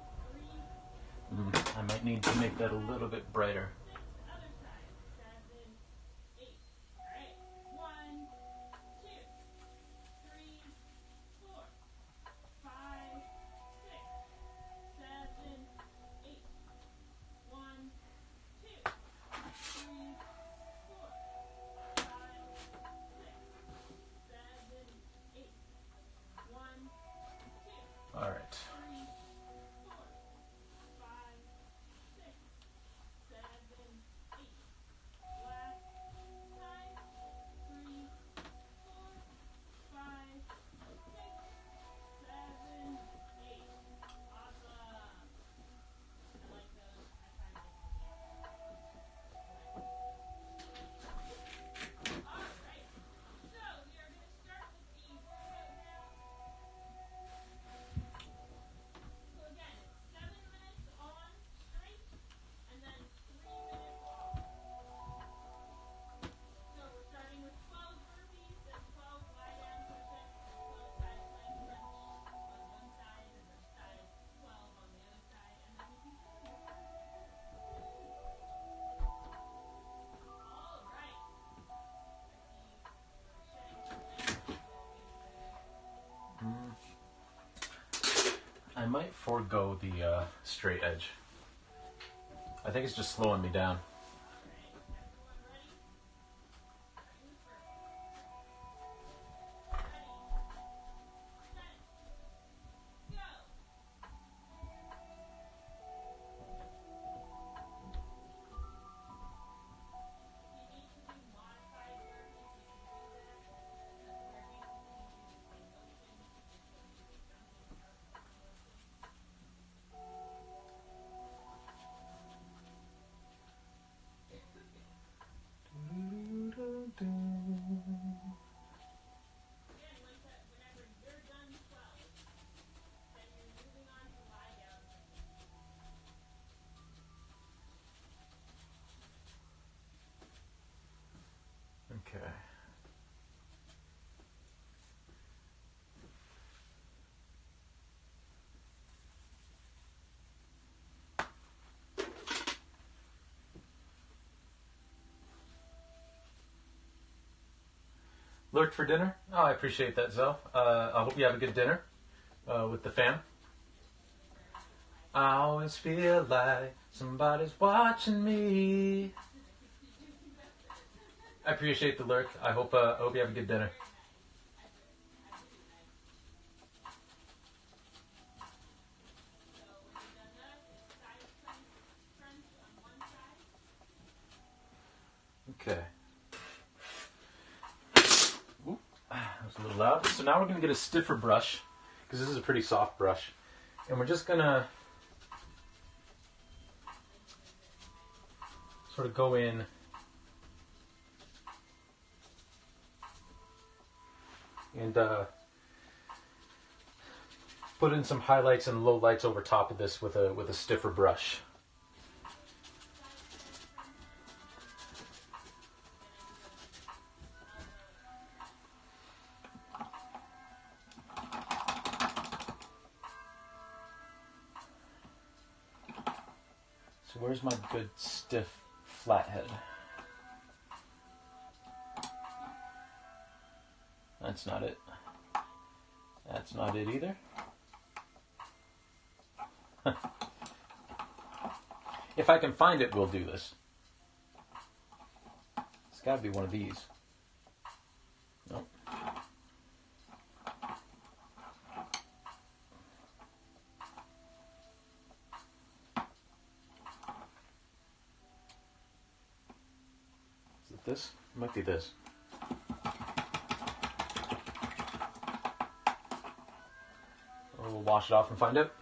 3, I might need to make that a little bit brighter. 6, other side, 7, 8. All right. 1, 2, 3, 4, 5, 6, 7, 8. 1, 2, 3, 4, 5, 6, 7, 8. 1, 2, All right. 3, 4, 5, 6, 7, 8. Last time. 3, 4, 5, 6, 7, 8. Awesome. I like those. I find them on the outside. All right. So we are going to start with a foot now. So again, it's 7 minutes on straight, and then 3 minutes off. So we're starting with 12 burpees, then 12 lie down push-ups, then 12 side plank crunch on one side, and then 12 on the other side, and then we keep going. All right. I see shedding some light on the waistband. I might forego the straight edge. I think it's just slowing me down. Alright, everyone ready? Starting with burpees. Ready, set, go! If you need to do modified burpees, you can do that. Where we continue to do the same motion, you just go do a jumping or normal motion. Again, whenever you're done 12, then you're moving on to lie down push-ups. Okay. Lurked for dinner? Oh, I appreciate that, Zoe. I hope you have a good dinner with the fam. I always feel like somebody's watching me. I appreciate the lurk. I hope you have a good dinner. So when you're done that, it's side plank crunch on one side. Okay. Oop, that was a little loud. So now we're going to get a stiffer brush, because this is a pretty soft brush. And we're just going to sort of go in and put in some highlights and lowlights over top of this with a stiffer brush. So where's my good stiff flathead? That's not it. That's not it either. If I can find it, we'll do this. It's got to be one of these. Nope. This? It might be this. We'll wash it off and find out.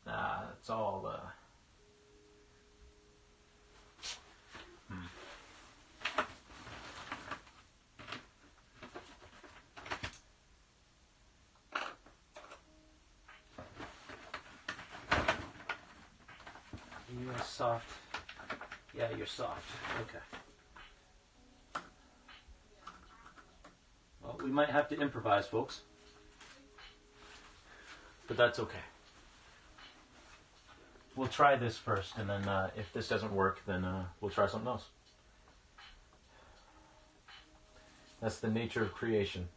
Nah, it's all You're soft. Yeah, you're soft. Okay. Well, we might have to improvise, folks. But that's okay. We'll try this first, and then if this doesn't work, then we'll try something else. That's the nature of creation.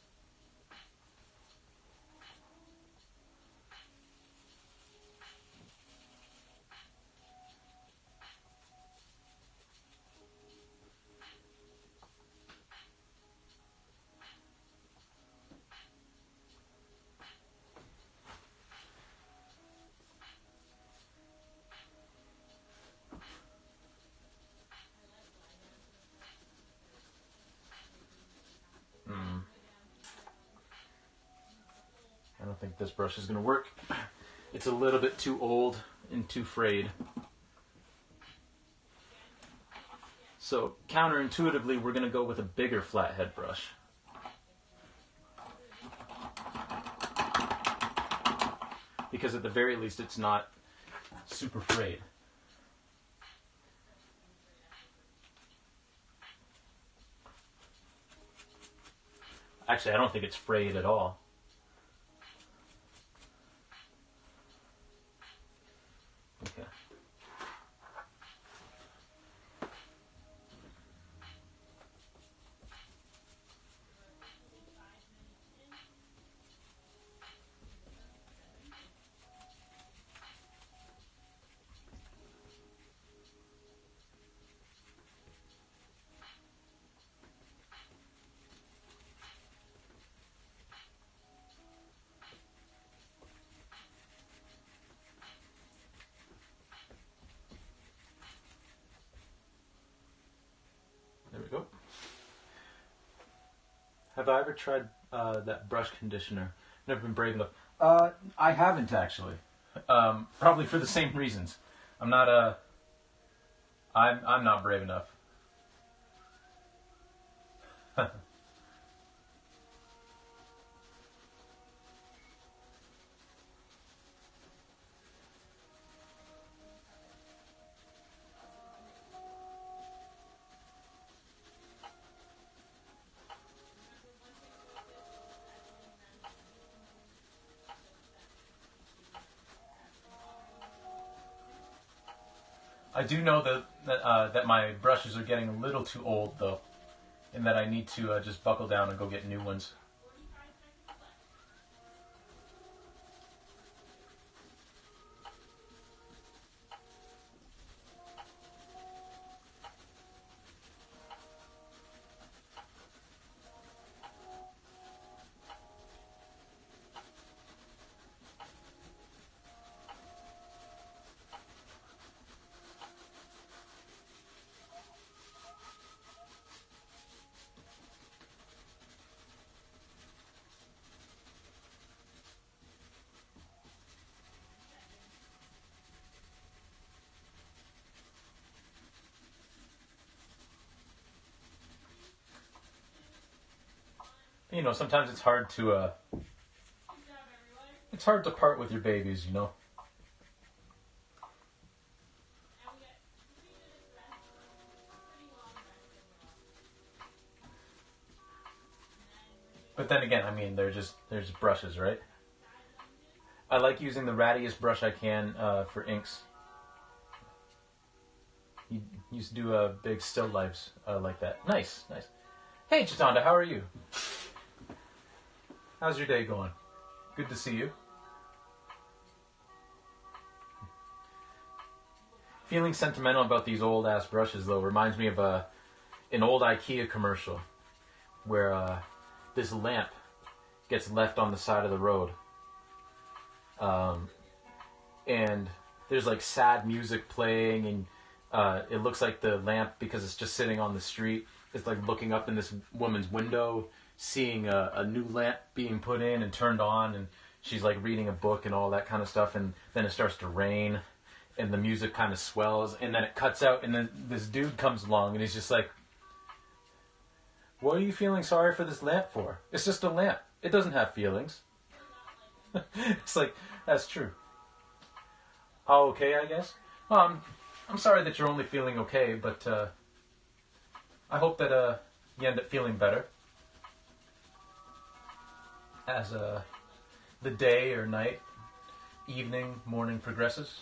I don't think this brush is going to work. It's a little bit too old and too frayed. So counterintuitively, we're going to go with a bigger flathead brush. Because at the very least, it's not super frayed. Actually, I don't think it's frayed at all. Okay. There we go. Have I ever tried that brush conditioner? Never been brave enough. I haven't actually. Probably for the same reasons. I'm not I'm not brave enough. I do know that my brushes are getting a little too old, though, and that I need to just buckle down and go get new ones. You know, sometimes it's hard to part with your babies, you know. But then again, I mean, they're just brushes, right? I like using the rattiest brush I can for inks. You used to do big still lifes like that. Nice, nice. Hey, Chitanda, how are you? How's your day going? Good to see you. feeling sentimental about these old ass brushes though. Reminds me of an old IKEA commercial where this lamp gets left on the side of the road, and there's like sad music playing, and it looks like the lamp, because it's just sitting on the street, it's like looking up in this woman's window, seeing a new lamp being put in and turned on, and she's like reading a book and all that kind of stuff, and then it starts to rain, and the music kind of swells, and then it cuts out, and then this dude comes along, and he's just like, what are you feeling sorry for this lamp for? It's just a lamp. It doesn't have feelings. It's like, that's true. Oh, okay, I guess. I'm sorry that you're only feeling okay, but I hope that you end up feeling better as the day or night, evening, morning progresses.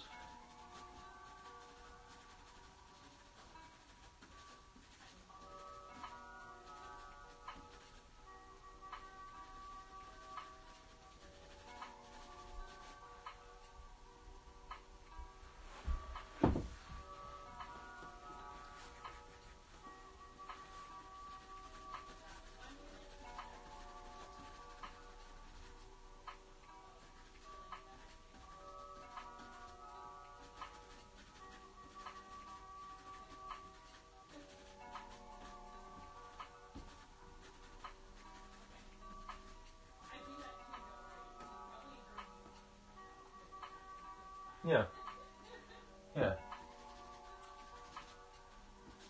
Yeah. Yeah.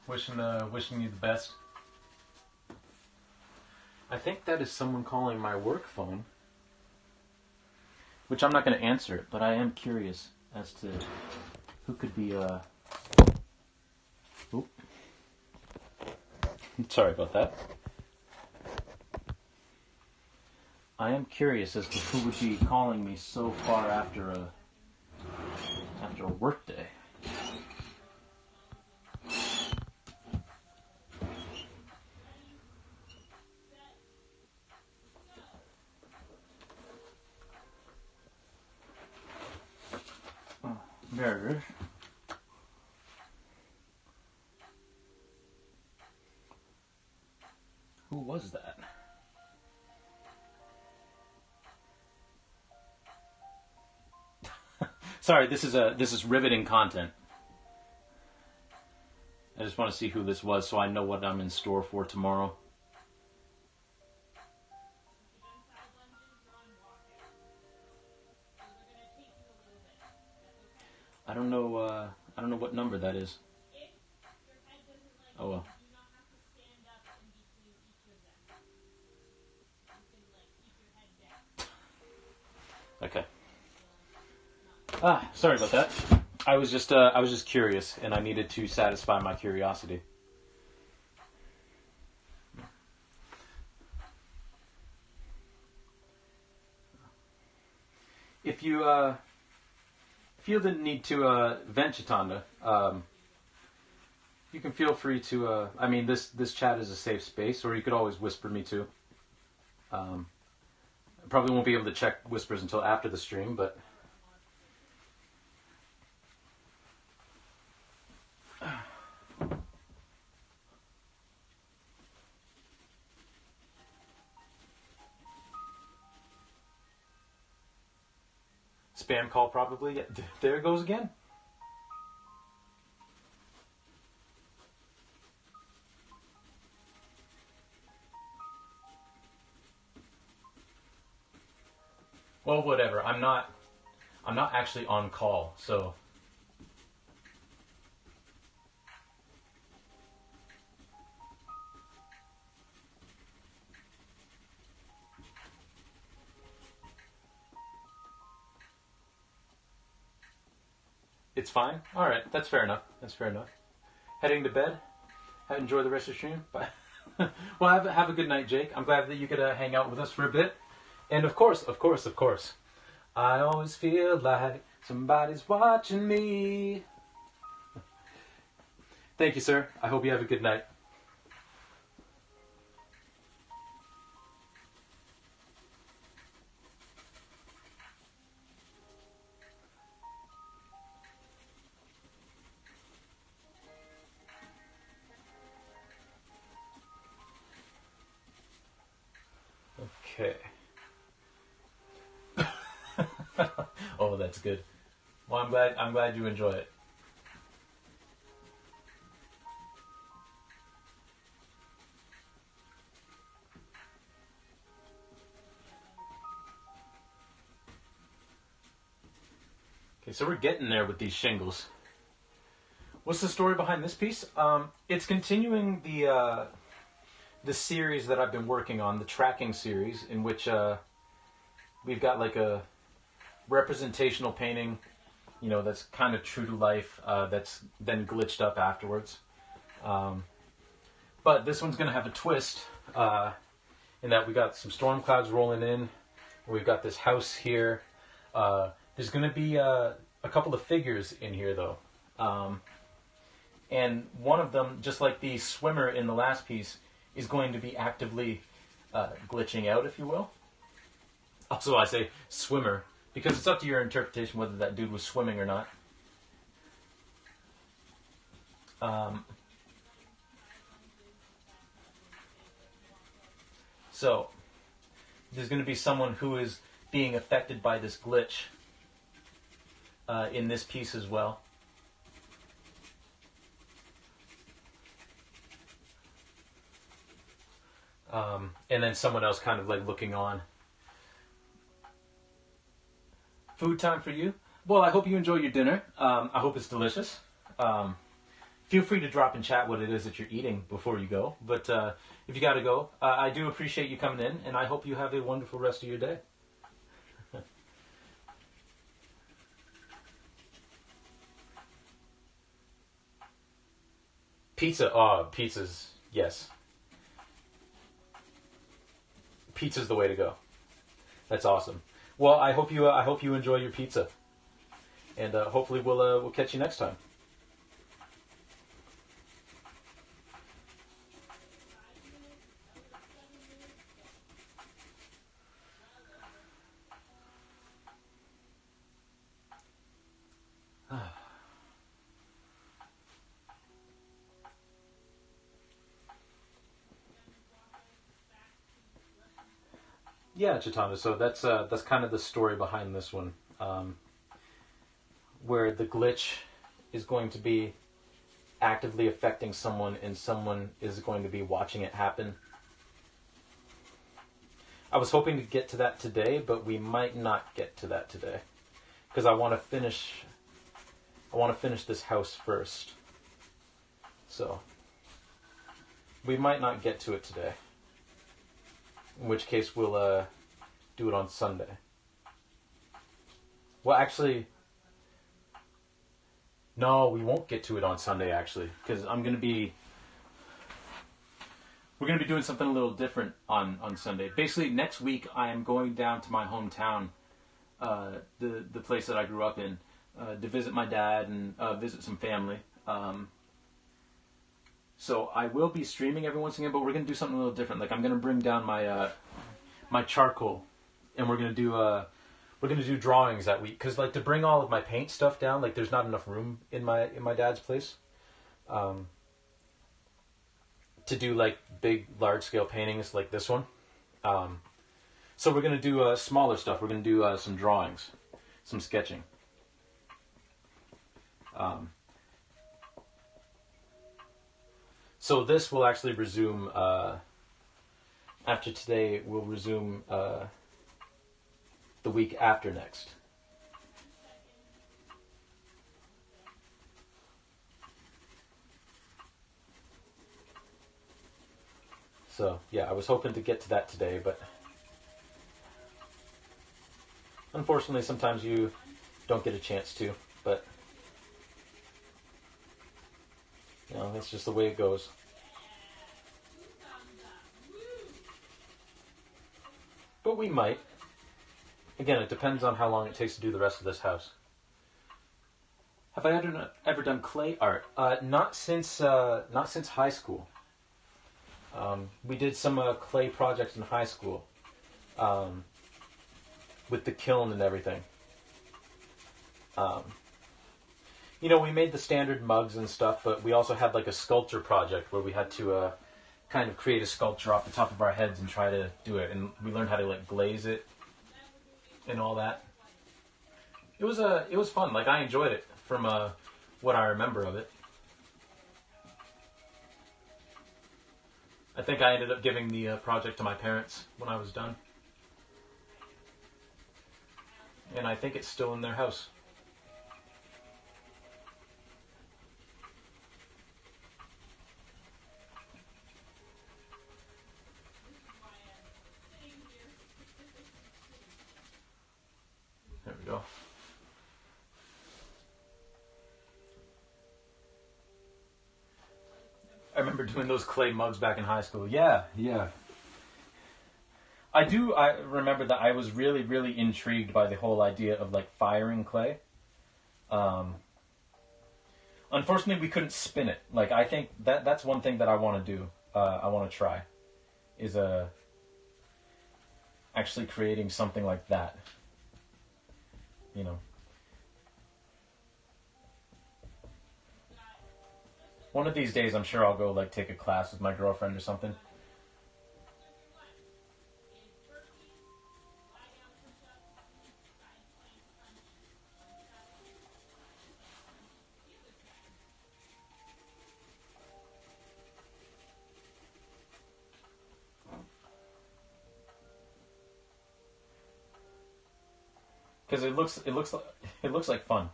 Wishing you the best. I think that is someone calling my work phone, which I'm not going to answer it, but I am curious as to who could be. Oop. Sorry about that. I am curious as to who would be calling me so far after a work day. There it is. Who was that? Sorry, this is riveting content. I just want to see who this was so I know what I'm in store for tomorrow. I don't know what number that is. Oh well. Okay. Sorry about that. I was just curious, and I needed to satisfy my curiosity. If you feel the need to vent, Chitanda, you can feel free to. I mean, this chat is a safe space, or you could always whisper me too. I probably won't be able to check whispers until after the stream, but. Spam call probably. Yeah, there it goes again. Well, whatever. I'm not actually on call, so. It's fine? Alright, that's fair enough. Heading to bed? Enjoy the rest of the stream? Bye. Well, have a good night, Jake. I'm glad that you could hang out with us for a bit. And of course, I always feel like somebody's watching me. Thank you, sir. I hope you have a good night. Okay. Oh, that's good. Well, I'm glad you enjoy it. Okay, so we're getting there with these shingles. What's the story behind this piece? It's continuing the series that I've been working on, the tracking series, in which we've got like a representational painting, you know, that's kind of true to life, that's then glitched up afterwards. But this one's going to have a twist in that we got some storm clouds rolling in. We've got this house here. There's going to be a couple of figures in here, though. And one of them, just like the swimmer in the last piece, is going to be actively glitching out, if you will. Also, I say swimmer, because it's up to your interpretation whether that dude was swimming or not. So, there's going to be someone who is being affected by this glitch in this piece as well. And then someone else kind of like looking on. Food time for you? Well, I hope you enjoy your dinner. I hope it's delicious. Feel free to drop in chat what it is that you're eating before you go. But if you got to go, I do appreciate you coming in, and I hope you have a wonderful rest of your day. Pizza. Oh, pizzas. Yes. Pizza's the way to go. That's awesome. Well, I hope you enjoy your pizza, and hopefully we'll catch you next time. Yeah, Chitana. So that's kind of the story behind this one, where the glitch is going to be actively affecting someone, and someone is going to be watching it happen. I was hoping to get to that today, but we might not get to that today because I want to finish this house first. So we might not get to it today. In which case we'll do it on Sunday. Well, actually, no, we won't get to it on Sunday, actually, because we're going to be doing something a little different on Sunday. Basically, next week I am going down to my hometown, the place that I grew up in, to visit my dad and visit some family. So I will be streaming every once in a while, but we're going to do something a little different. Like, I'm going to bring down my my charcoal, and we're going to do drawings that week. Because, like, to bring all of my paint stuff down, like, there's not enough room in my dad's place to do, like, big, large-scale paintings like this one. So we're going to do smaller stuff. We're going to do some drawings, some sketching. So this will actually resume, after today, we'll resume the week after next. So, yeah, I was hoping to get to that today, but unfortunately sometimes you don't get a chance to, but you know, that's just the way it goes. But we might. Again, it depends on how long it takes to do the rest of this house. Have I ever done clay art? Not since high school. We did some clay projects in high school with the kiln and everything. You know, we made the standard mugs and stuff, but we also had like a sculpture project where we had to kind of create a sculpture off the top of our heads and try to do it. And we learned how to like glaze it and all that. It was fun. Like I enjoyed it from what I remember of it. I think I ended up giving the project to my parents when I was done. And I think it's still in their house. There we go. I remember doing those clay mugs back in high school. Yeah. I remember that I was really, really intrigued by the whole idea of like firing clay. Unfortunately, we couldn't spin it. Like I think that's one thing that I want to do. I want to try is actually creating something like that. You know. One of these days, I'm sure I'll go like take a class with my girlfriend or something. Because it looks like fun.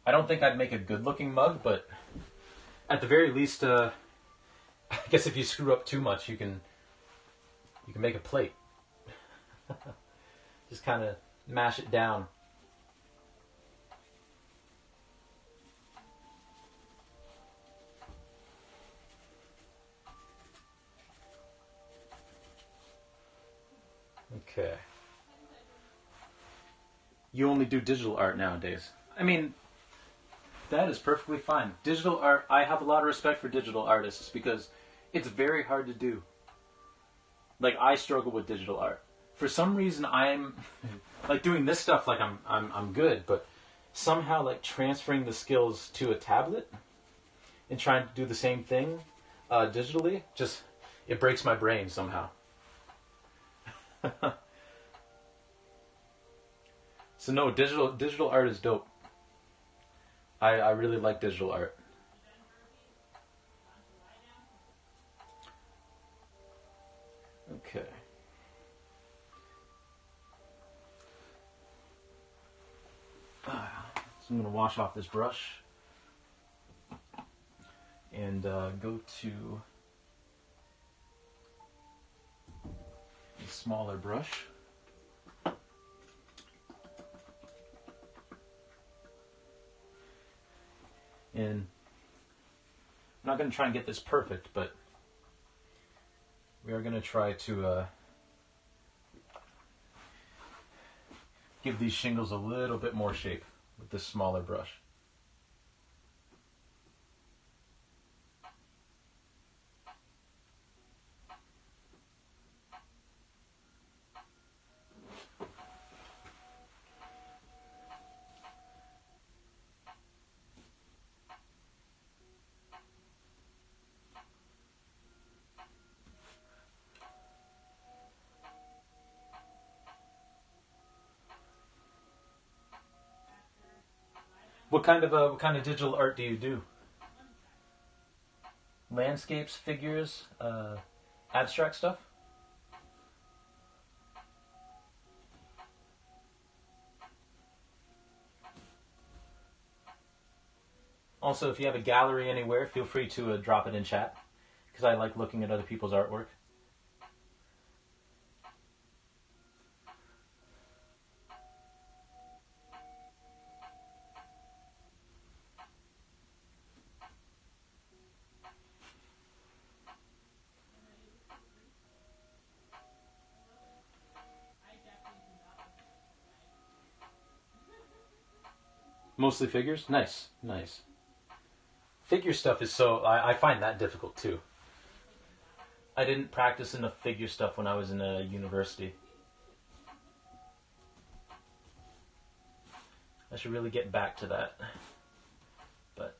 I don't think I'd make a good-looking mug, but at the very least, I guess if you screw up too much, you can make a plate. Just kind of mash it down. Okay. You only do digital art nowadays. I mean, that is perfectly fine. Digital art, I have a lot of respect for digital artists because it's very hard to do. Like I struggle with digital art. For some reason I'm like doing this stuff like I'm good, but somehow like transferring the skills to a tablet and trying to do the same thing digitally, just it breaks my brain somehow. So no, digital art is dope. I really like digital art. Okay. So I'm going to wash off this brush and go to a smaller brush. And I'm not going to try and get this perfect, but we are going to try to give these shingles a little bit more shape with this smaller brush. What kind of digital art do you do? Landscapes, figures, abstract stuff? Also, if you have a gallery anywhere, feel free to drop it in chat, because I like looking at other people's artwork. Mostly figures? Nice, nice. Figure stuff is so... I find that difficult too. I didn't practice enough figure stuff when I was in a university. I should really get back to that. But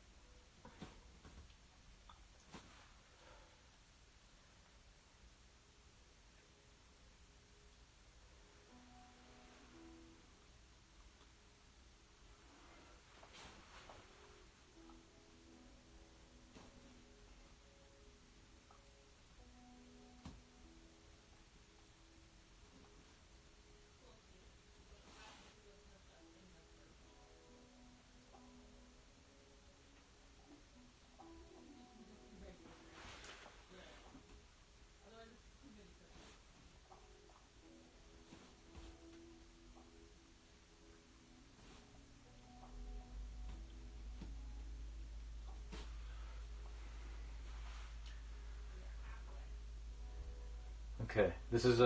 Okay, this is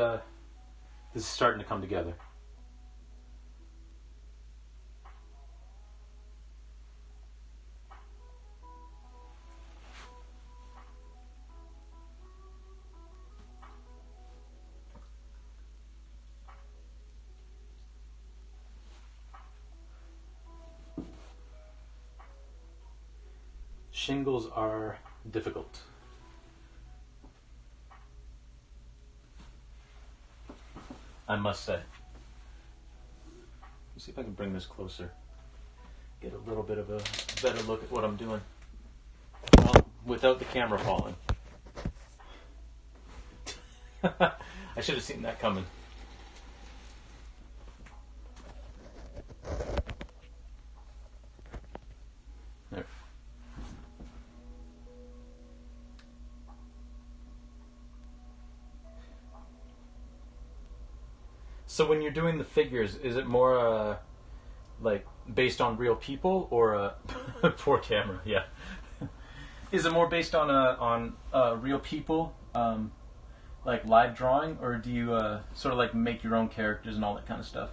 starting to come together. Shingles are difficult. I must say. Let's see if I can bring this closer. Get a little bit of a better look at what I'm doing. Well, without the camera falling. I should have seen that coming. There. So when you're doing the figures, is it more like based on real people or poor camera? Yeah. Is it more based on real people, like live drawing, or do you sort of like make your own characters and all that kind of stuff?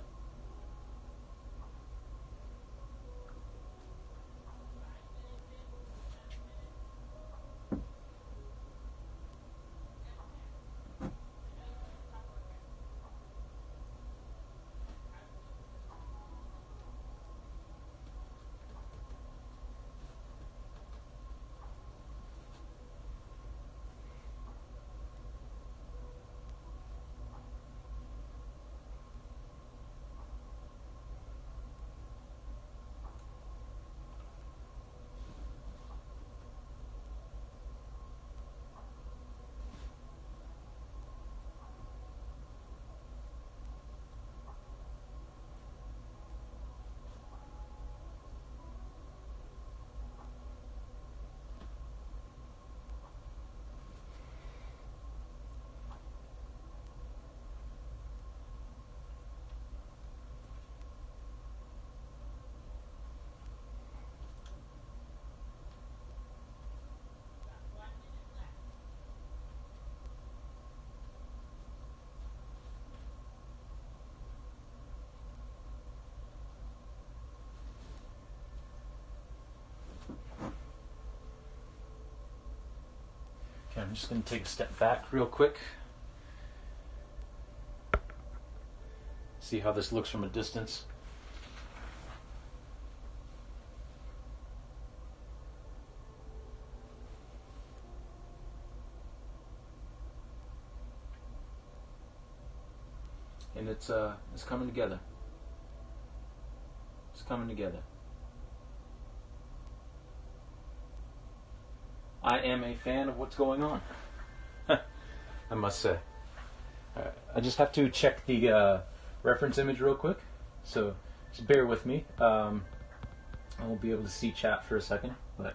Okay, I'm just going to take a step back real quick. See how this looks from a distance. And it's coming together. It's coming together. I am a fan of what's going on. I must say. I just have to check the reference image real quick, so just bear with me. I won't be able to see chat for a second, but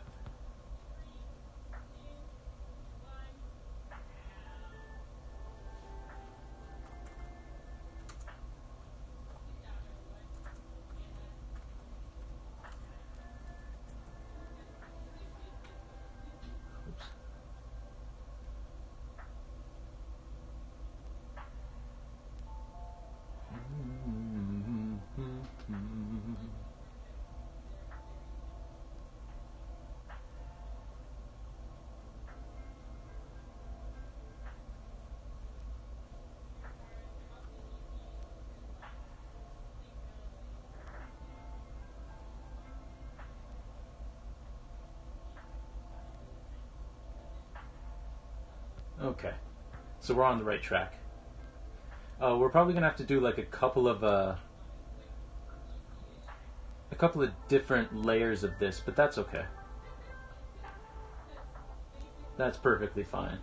okay. So we're on the right track. We're probably gonna have to do like a couple of different layers of this, but that's okay. That's perfectly fine.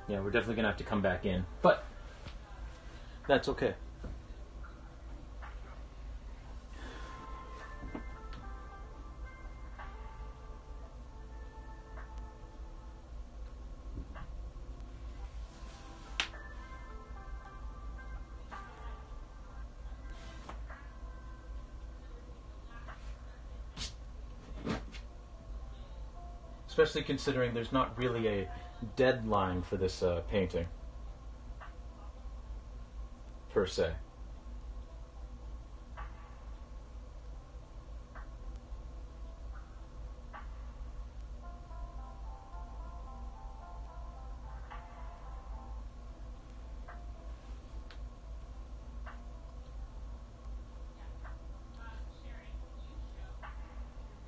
Yeah, we're definitely gonna have to come back in, but that's okay. especially considering there's not really a deadline for this painting, per se. Sharon, you show. You're very good at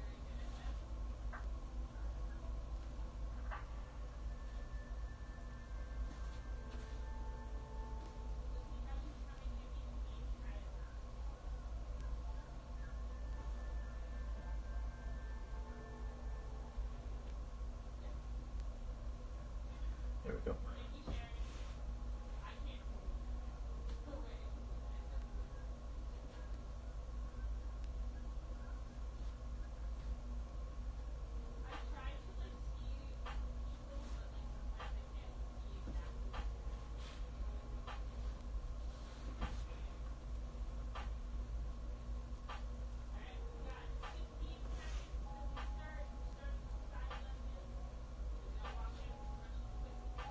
this. Lucy, how you coming? Maybe you can try it out. There we go. Thank you, Sharon. I can't believe it. No way. I tried to like see people, but like sometimes I can't see exactly what they're doing. Alright, we got 15 seconds till we start. We start with the side lunges. So we gotta walk in as much as quickly as possible.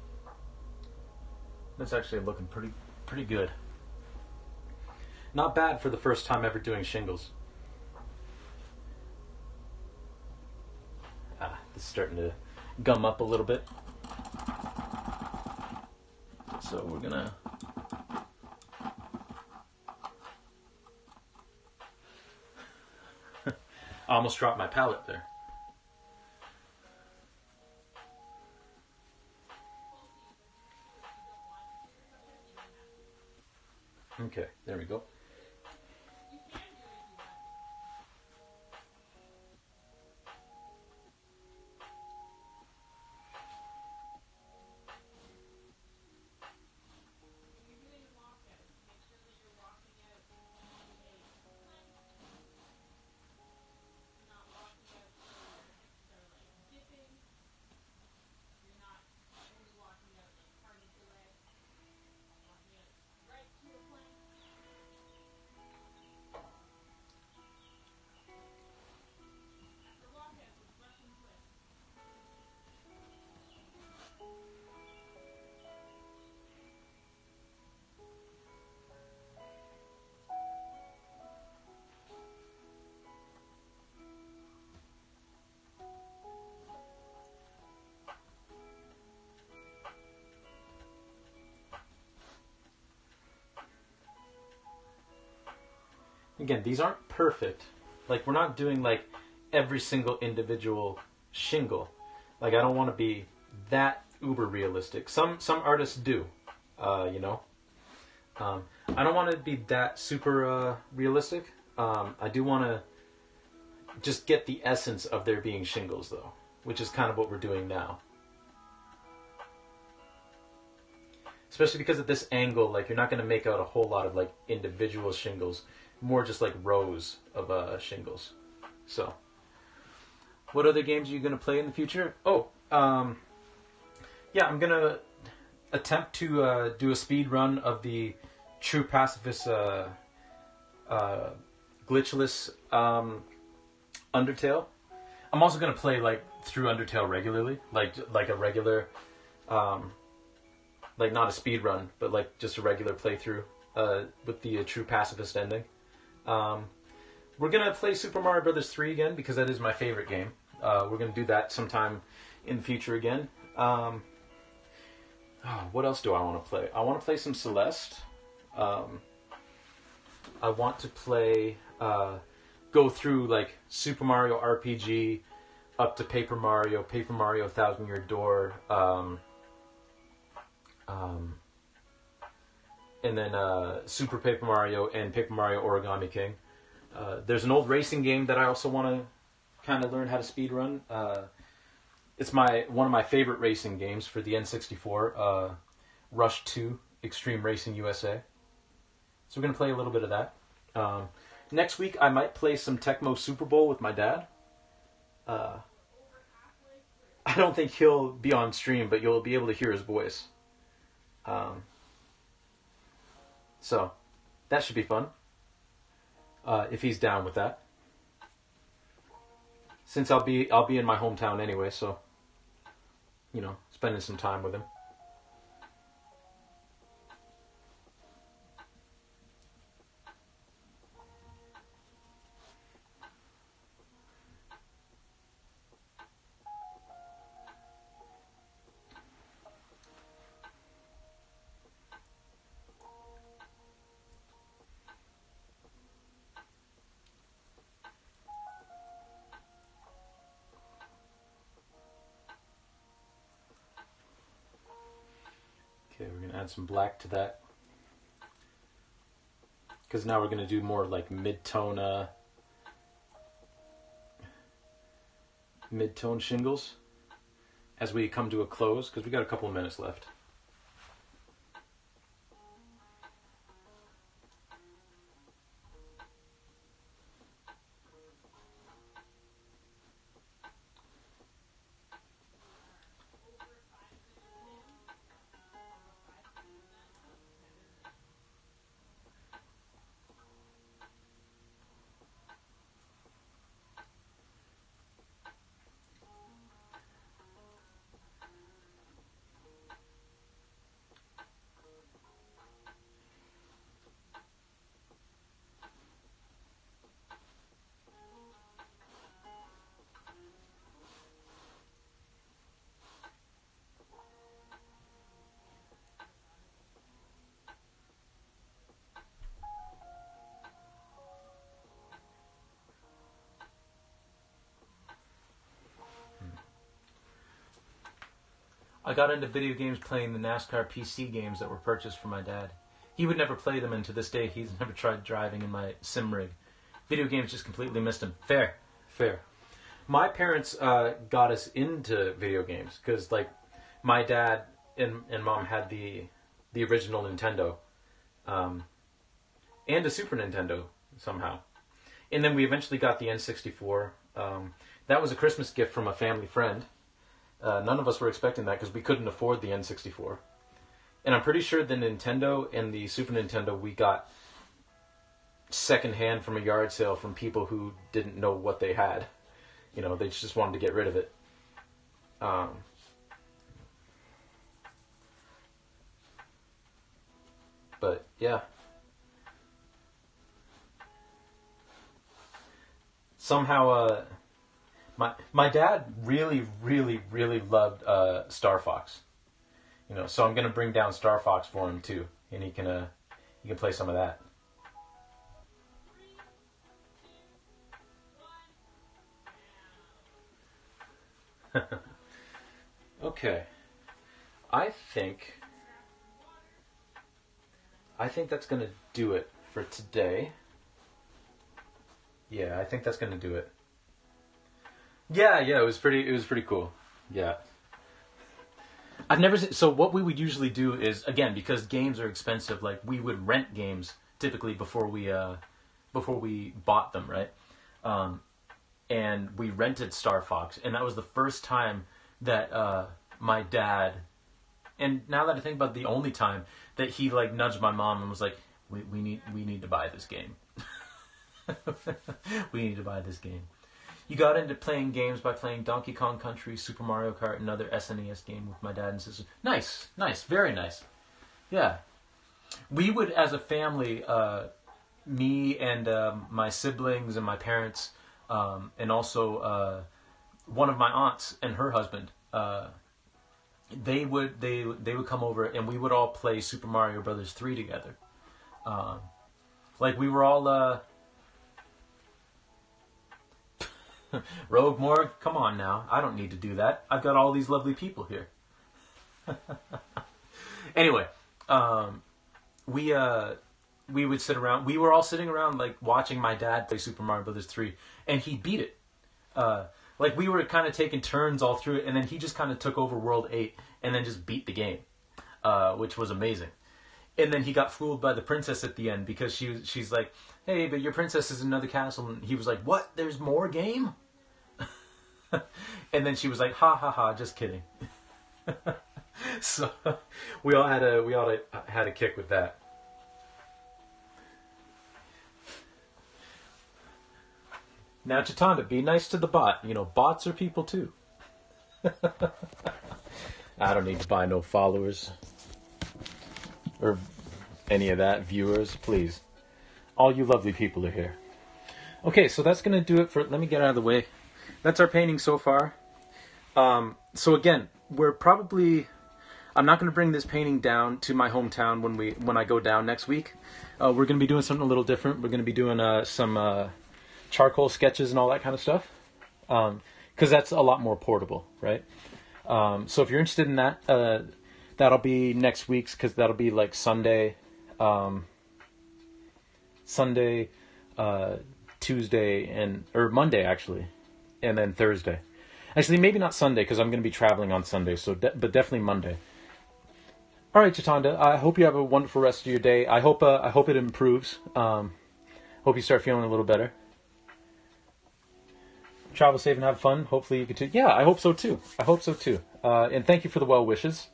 Ready, set, go. That's actually looking pretty good. Not bad for the first time ever doing shingles. It's starting to gum up a little bit. So we're gonna... I almost dropped my palette there. Okay, there we go. You can do it if you want to. When you're doing walkouts, make sure that you're walking out in a plank. You're not walking out so your hips are like dipping. You're not only walking out like part of the leg. Walking out right to a plank. After walkouts, it's Russian twist. Again, these aren't perfect. Like, we're not doing like every single individual shingle. Like, I don't want to be that uber realistic. Some artists do, you know. I don't want to be that super realistic. I do want to just get the essence of there being shingles, though, which is kind of what we're doing now. Especially because at this angle, like, you're not going to make out a whole lot of like individual shingles. More just like rows of shingles. So, what other games are you going to play in the future? Oh, yeah, I'm going to attempt to do a speed run of the True Pacifist glitchless Undertale. I'm also going to play like through Undertale regularly, like a regular, like not a speed run, but like just a regular playthrough with the True Pacifist ending. We're going to play Super Mario Brothers 3 again because that is my favorite game. We're going to do that sometime in the future again. What else do I want to play? I want to play some Celeste. I want to play, go through like Super Mario RPG up to Paper Mario 1000 Year Door, and then Super Paper Mario and Paper Mario Origami King. There's an old racing game that I also want to kind of learn how to speed run. It's one of my favorite racing games for the N64, Rush 2 Extreme Racing USA. So we're going to play a little bit of that. Next week, I might play some Tecmo Super Bowl with my dad. I don't think he'll be on stream, but you'll be able to hear his voice. So that should be fun. If he's down with that. Since I'll be in my hometown anyway, so spending some time with him. Okay, we're going to add some black to that. Because now we're going to do more like mid-tone shingles as we come to a close, because we got a couple of minutes left. I got into video games playing the NASCAR PC games that were purchased for my dad. He would never play them, and to this day, he's never tried driving in my sim rig. Video games just completely missed him. Fair. My parents got us into video games because, like, my dad and mom had the original Nintendo, and a Super Nintendo somehow, and then we eventually got the N64. That was a Christmas gift from a family friend. None of us were expecting that because we couldn't afford the N64. And I'm pretty sure the Nintendo and the Super Nintendo we got secondhand from a yard sale from people who didn't know what they had. They just wanted to get rid of it. But, yeah. Somehow, my dad really, really, really loved Star Fox. So I'm gonna bring down Star Fox for him too, and he can play some of that. Okay, I think that's gonna do it for today. Yeah, I think that's gonna do it. Yeah, it was pretty cool. Yeah. I've never seen, so what we would usually do is, again, because games are expensive, like, we would rent games typically before we bought them, right? And we rented Star Fox, and that was the first time that my dad, and now that I think about it, the only time that he, like, nudged my mom and was like, we need to buy this game. We need to buy this game. You got into playing games by playing Donkey Kong Country, Super Mario Kart, another SNES game with my dad and sister. Nice, very nice. Yeah. We would, as a family, me and my siblings and my parents, and also one of my aunts and her husband, they would come over and we would all play Super Mario Brothers 3 together. Like, we were all... Rogue Morg, come on now. I don't need to do that. I've got all these lovely people here. Anyway, we would sit around. We were all sitting around, like, watching my dad play Super Mario Brothers 3, and he beat it. Like we were kind of taking turns all through it, and then he just kind of took over World 8 and then just beat the game, which was amazing. And then he got fooled by the princess at the end because she's like, hey, but your princess is in another castle. And he was like, what? There's more game? And then she was like, ha ha ha, just kidding. So we all had a kick with that. Now, Chitanda, be nice to the bot. You know, bots are people too. I don't need to buy no followers. Or any of that, viewers, please. All you lovely people are here. Okay, so that's going to do it for... Let me get out of the way. That's our painting so far. So again, we're probably... I'm not going to bring this painting down to my hometown when I go down next week. We're going to be doing something a little different. We're going to be doing some charcoal sketches and all that kind of stuff. Because that's a lot more portable, right? So if you're interested in that... that'll be next week's, because that'll be like Sunday, Tuesday, or Monday actually, and then Thursday. Actually, maybe not Sunday because I'm going to be traveling on Sunday. But definitely Monday. All right, Chitanda. I hope you have a wonderful rest of your day. I hope it improves. Hope you start feeling a little better. Travel safe and have fun. Hopefully you can too. Yeah, I hope so too. And thank you for the well wishes.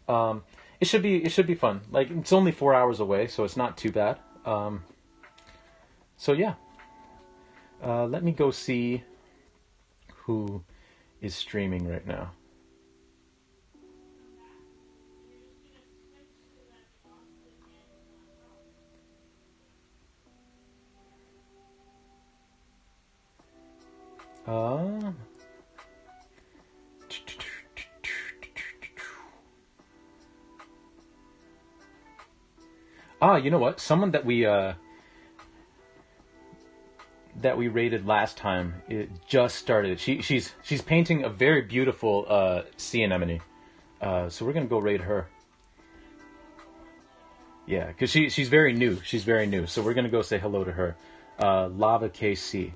It should be fun. Like, it's only 4 hours away, so it's not too bad. So yeah. Let me go see who is streaming right now. You know what? Someone that we rated last time, it just started. She's painting a very beautiful sea anemone. So we're gonna go raid her. Yeah, because she's very new. So we're gonna go say hello to her. Lava KC.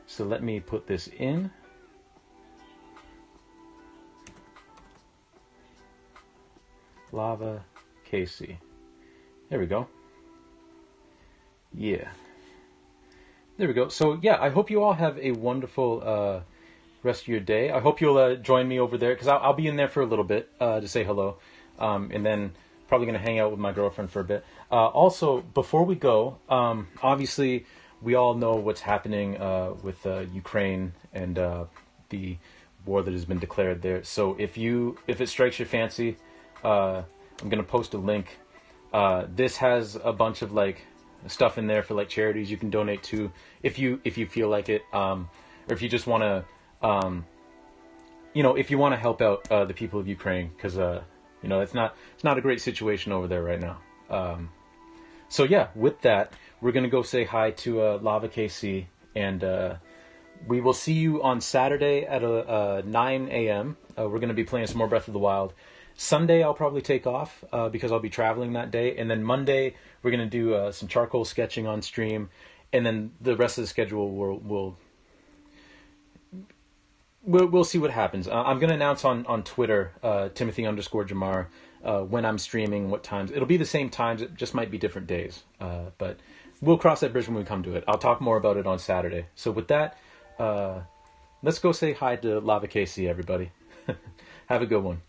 So let me put this in. Lava KC. There we go. Yeah. There we go. So yeah, I hope you all have a wonderful rest of your day. I hope you'll join me over there because I'll be in there for a little bit to say hello, and then probably going to hang out with my girlfriend for a bit. Also, before we go, obviously we all know what's happening with Ukraine and the war that has been declared there. So if it strikes your fancy, I'm going to post a link. This has a bunch of like stuff in there for like charities you can donate to if you feel like it, or if you just want to, if you want to help out the people of Ukraine, because it's not a great situation over there right now. So yeah, with that, we're gonna go say hi to Lava KC, and we will see you on Saturday at 9 a.m. We're gonna be playing some more Breath of the Wild. Sunday I'll probably take off because I'll be traveling that day, and then Monday we're gonna do some charcoal sketching on stream, and then the rest of the schedule we'll see what happens. I'm gonna announce on Twitter, Timothy_Jamar, when I'm streaming, what times. It'll be the same times, it just might be different days. But we'll cross that bridge when we come to it. I'll talk more about it on Saturday. So with that, let's go say hi to Lava KC, everybody. Have a good one.